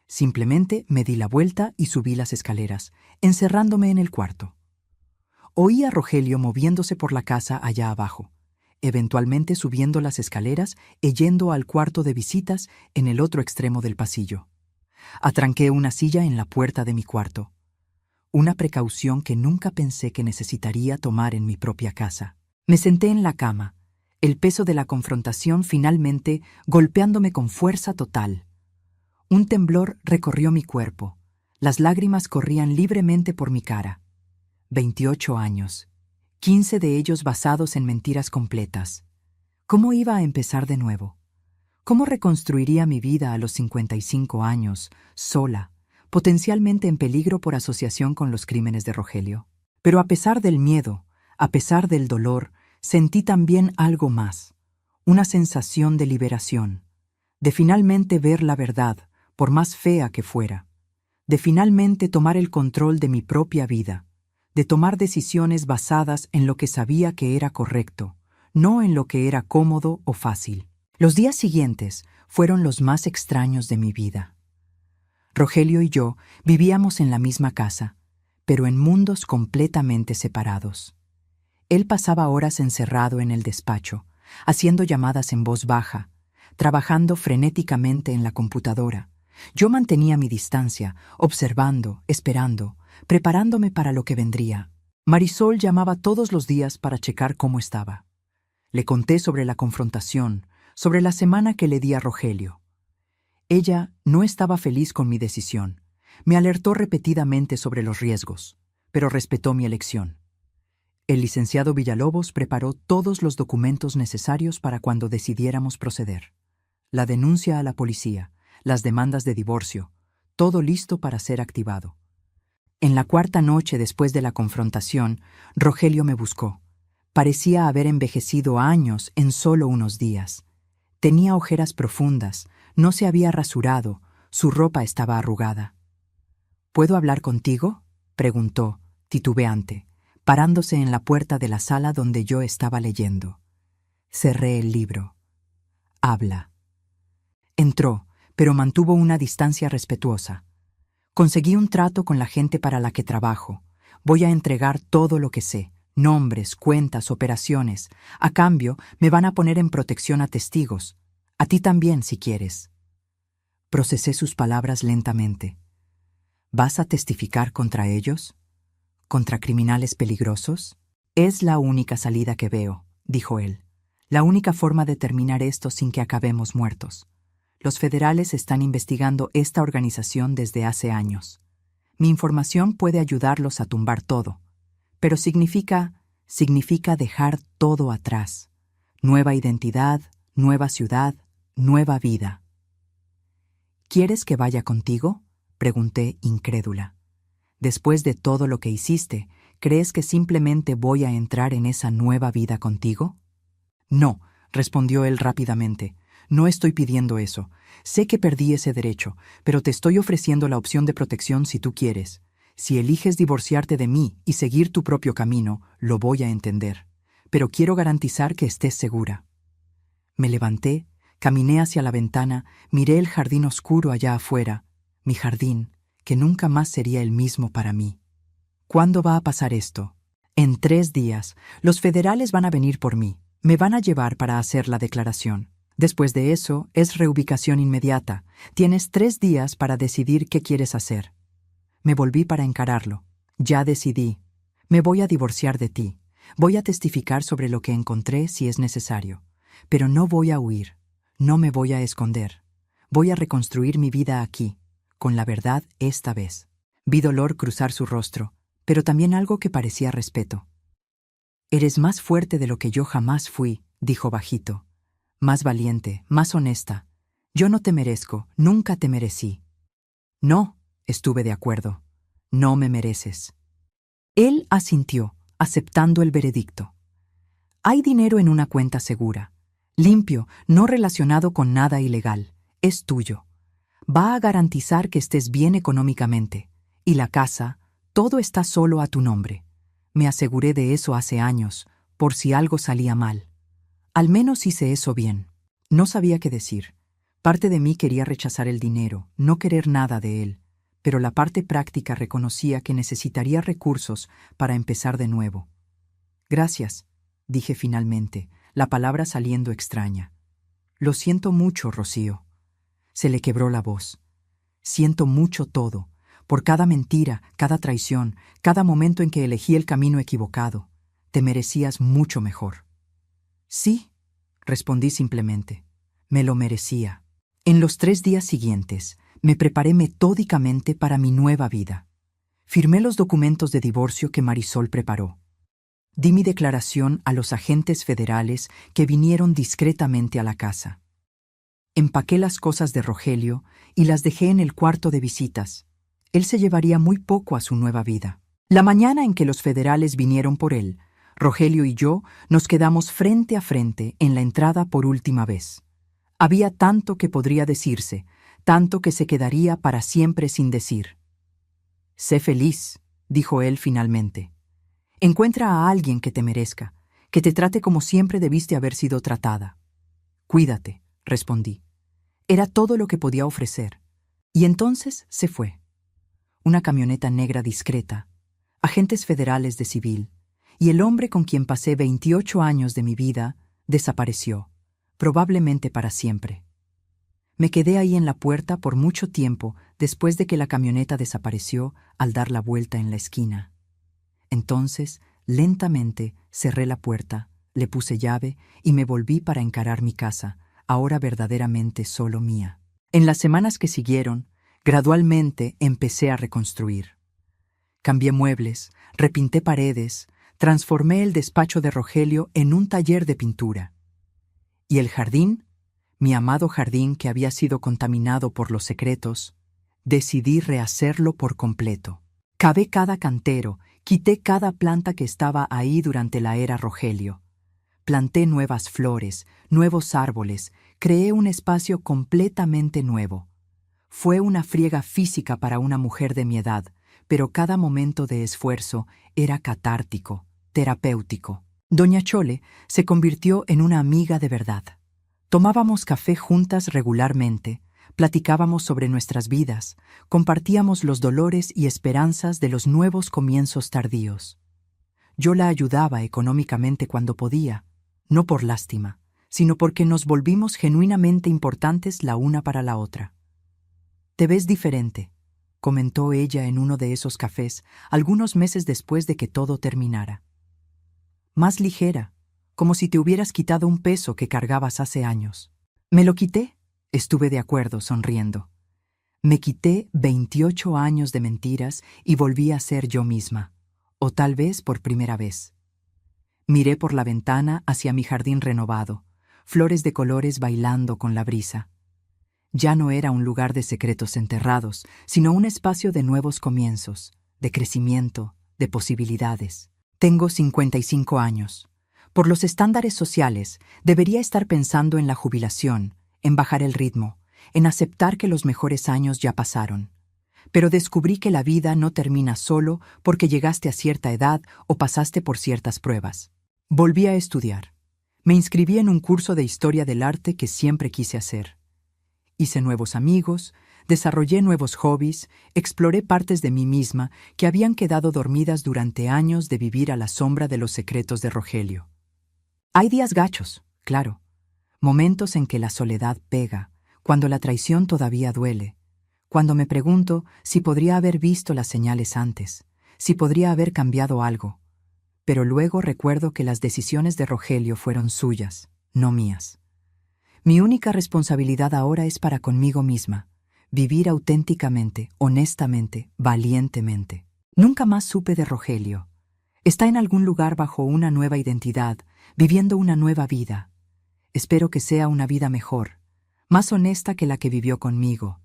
Simplemente me di la vuelta y subí las escaleras, encerrándome en el cuarto. Oí a Rogelio moviéndose por la casa allá abajo, eventualmente subiendo las escaleras y yendo al cuarto de visitas en el otro extremo del pasillo. Atranqué una silla en la puerta de mi cuarto. Una precaución que nunca pensé que necesitaría tomar en mi propia casa. Me senté en la cama, el peso de la confrontación finalmente golpeándome con fuerza total. Un temblor recorrió mi cuerpo. Las lágrimas corrían libremente por mi cara. 28 años, 15 de ellos basados en mentiras completas. ¿Cómo iba a empezar de nuevo? ¿Cómo reconstruiría mi vida a los 55 años, sola, potencialmente en peligro por asociación con los crímenes de Rogelio? Pero a pesar del miedo, a pesar del dolor, sentí también algo más, una sensación de liberación, de finalmente ver la verdad, por más fea que fuera, de finalmente tomar el control de mi propia vida, de tomar decisiones basadas en lo que sabía que era correcto, no en lo que era cómodo o fácil. Los días siguientes fueron los más extraños de mi vida. Rogelio y yo vivíamos en la misma casa, pero en mundos completamente separados. Él pasaba horas encerrado en el despacho, haciendo llamadas en voz baja, trabajando frenéticamente en la computadora. Yo mantenía mi distancia, observando, esperando, preparándome para lo que vendría. Marisol llamaba todos los días para checar cómo estaba. Le conté sobre la confrontación, sobre la semana que le di a Rogelio. Ella no estaba feliz con mi decisión. Me alertó repetidamente sobre los riesgos, pero respetó mi elección. El licenciado Villalobos preparó todos los documentos necesarios para cuando decidiéramos proceder. La denuncia a la policía, las demandas de divorcio, todo listo para ser activado. En la 4ª noche después de la confrontación, Rogelio me buscó. Parecía haber envejecido años en solo unos días. Tenía ojeras profundas, no se había rasurado, su ropa estaba arrugada. ¿Puedo hablar contigo?, preguntó, titubeante, parándose en la puerta de la sala donde yo estaba leyendo. Cerré el libro. Habla. Entró, pero mantuvo una distancia respetuosa. Conseguí un trato con la gente para la que trabajo. Voy a entregar todo lo que sé, nombres, cuentas, operaciones. A cambio, me van a poner en protección a testigos. A ti también, si quieres. Procesé sus palabras lentamente. ¿Vas a testificar contra ellos? ¿Contra criminales peligrosos? Es la única salida que veo, dijo él. La única forma de terminar esto sin que acabemos muertos. Los federales están investigando esta organización desde hace años. Mi información puede ayudarlos a tumbar todo, pero significa dejar todo atrás. Nueva identidad, nueva ciudad, nueva vida. ¿Quieres que vaya contigo?, pregunté incrédula. Después de todo lo que hiciste, ¿crees que simplemente voy a entrar en esa nueva vida contigo? No, respondió él rápidamente. No estoy pidiendo eso. Sé que perdí ese derecho, pero te estoy ofreciendo la opción de protección si tú quieres. Si eliges divorciarte de mí y seguir tu propio camino, lo voy a entender. Pero quiero garantizar que estés segura. Me levanté, caminé hacia la ventana, miré el jardín oscuro allá afuera, mi jardín, que nunca más sería el mismo para mí. ¿Cuándo va a pasar esto? En 3 días, los federales van a venir por mí. Me van a llevar para hacer la declaración. Después de eso, es reubicación inmediata. Tienes 3 días para decidir qué quieres hacer. Me volví para encararlo. Ya decidí. Me voy a divorciar de ti. Voy a testificar sobre lo que encontré si es necesario. Pero no voy a huir. No me voy a esconder. Voy a reconstruir mi vida aquí, con la verdad esta vez. Vi dolor cruzar su rostro, pero también algo que parecía respeto. Eres más fuerte de lo que yo jamás fui, dijo bajito. Más valiente, más honesta. Yo no te merezco, nunca te merecí. No, estuve de acuerdo. No me mereces. Él asintió, aceptando el veredicto. Hay dinero en una cuenta segura, limpio, no relacionado con nada ilegal. Es tuyo. Va a garantizar que estés bien económicamente. Y la casa, todo está solo a tu nombre. Me aseguré de eso hace años, por si algo salía mal. Al menos hice eso bien. No sabía qué decir. Parte de mí quería rechazar el dinero, no querer nada de él, pero la parte práctica reconocía que necesitaría recursos para empezar de nuevo. Gracias, dije finalmente, la palabra saliendo extraña. Lo siento mucho, Rocío. Se le quebró la voz. Siento mucho todo, por cada mentira, cada traición, cada momento en que elegí el camino equivocado. Te merecías mucho mejor. Sí, respondí simplemente. Me lo merecía. En los 3 días siguientes, me preparé metódicamente para mi nueva vida. Firmé los documentos de divorcio que Marisol preparó. Di mi declaración a los agentes federales que vinieron discretamente a la casa. Empaqué las cosas de Rogelio y las dejé en el cuarto de visitas. Él se llevaría muy poco a su nueva vida. La mañana en que los federales vinieron por él, Rogelio y yo nos quedamos frente a frente en la entrada por última vez. Había tanto que podría decirse, tanto que se quedaría para siempre sin decir. Sé feliz, dijo él finalmente. Encuentra a alguien que te merezca, que te trate como siempre debiste haber sido tratada. Cuídate, respondí. Era todo lo que podía ofrecer. Y entonces se fue. Una camioneta negra discreta, agentes federales de civil, y el hombre con quien pasé 28 años de mi vida desapareció, probablemente para siempre. Me quedé ahí en la puerta por mucho tiempo después de que la camioneta desapareció al dar la vuelta en la esquina. Entonces, lentamente, cerré la puerta, le puse llave y me volví para encarar mi casa, ahora verdaderamente solo mía. En las semanas que siguieron, gradualmente empecé a reconstruir. Cambié muebles, repinté paredes, transformé el despacho de Rogelio en un taller de pintura. Y el jardín, mi amado jardín que había sido contaminado por los secretos, decidí rehacerlo por completo. Cavé cada cantero, quité cada planta que estaba ahí durante la era Rogelio. Planté nuevas flores, nuevos árboles, creé un espacio completamente nuevo. Fue una friega física para una mujer de mi edad, pero cada momento de esfuerzo era catártico, terapéutico. Doña Chole se convirtió en una amiga de verdad. Tomábamos café juntas regularmente, platicábamos sobre nuestras vidas, compartíamos los dolores y esperanzas de los nuevos comienzos tardíos. Yo la ayudaba económicamente cuando podía, no por lástima, sino porque nos volvimos genuinamente importantes la una para la otra. «Te ves diferente», comentó ella en uno de esos cafés, algunos meses después de que todo terminara. «Más ligera, como si te hubieras quitado un peso que cargabas hace años». «Me lo quité», estuve de acuerdo, sonriendo. Me quité 28 años de mentiras y volví a ser yo misma, o tal vez por primera vez. Miré por la ventana hacia mi jardín renovado, flores de colores bailando con la brisa. Ya no era un lugar de secretos enterrados, sino un espacio de nuevos comienzos, de crecimiento, de posibilidades. Tengo 55 años. Por los estándares sociales, debería estar pensando en la jubilación, en bajar el ritmo, en aceptar que los mejores años ya pasaron. Pero descubrí que la vida no termina solo porque llegaste a cierta edad o pasaste por ciertas pruebas. Volví a estudiar. Me inscribí en un curso de historia del arte que siempre quise hacer. Hice nuevos amigos, desarrollé nuevos hobbies, exploré partes de mí misma que habían quedado dormidas durante años de vivir a la sombra de los secretos de Rogelio. Hay días gachos, claro, momentos en que la soledad pega, cuando la traición todavía duele, cuando me pregunto si podría haber visto las señales antes, si podría haber cambiado algo. Pero luego recuerdo que las decisiones de Rogelio fueron suyas, no mías. Mi única responsabilidad ahora es para conmigo misma, vivir auténticamente, honestamente, valientemente. Nunca más supe de Rogelio. Está en algún lugar bajo una nueva identidad, viviendo una nueva vida. Espero que sea una vida mejor, más honesta que la que vivió conmigo.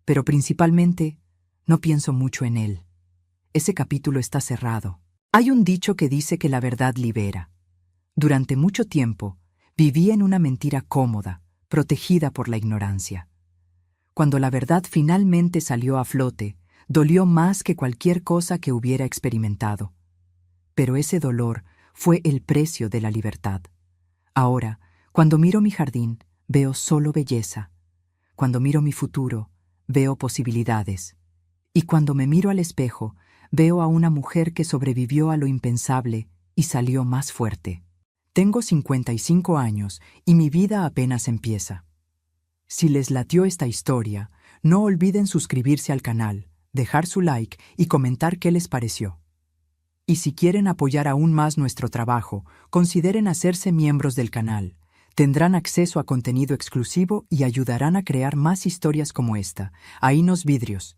Pero principalmente, no pienso mucho en él. Ese capítulo está cerrado. Hay un dicho que dice que la verdad libera. Durante mucho tiempo, viví en una mentira cómoda, protegida por la ignorancia. Cuando la verdad finalmente salió a flote, dolió más que cualquier cosa que hubiera experimentado. Pero ese dolor fue el precio de la libertad. Ahora, cuando miro mi jardín, veo solo belleza. Cuando miro mi futuro, veo posibilidades. Y cuando me miro al espejo, veo a una mujer que sobrevivió a lo impensable y salió más fuerte. Tengo 55 años y mi vida apenas empieza. Si les latió esta historia, no olviden suscribirse al canal, dejar su like y comentar qué les pareció. Y si quieren apoyar aún más nuestro trabajo, consideren hacerse miembros del canal. Tendrán acceso a contenido exclusivo y ayudarán a crear más historias como esta. Ahí nos vidrios.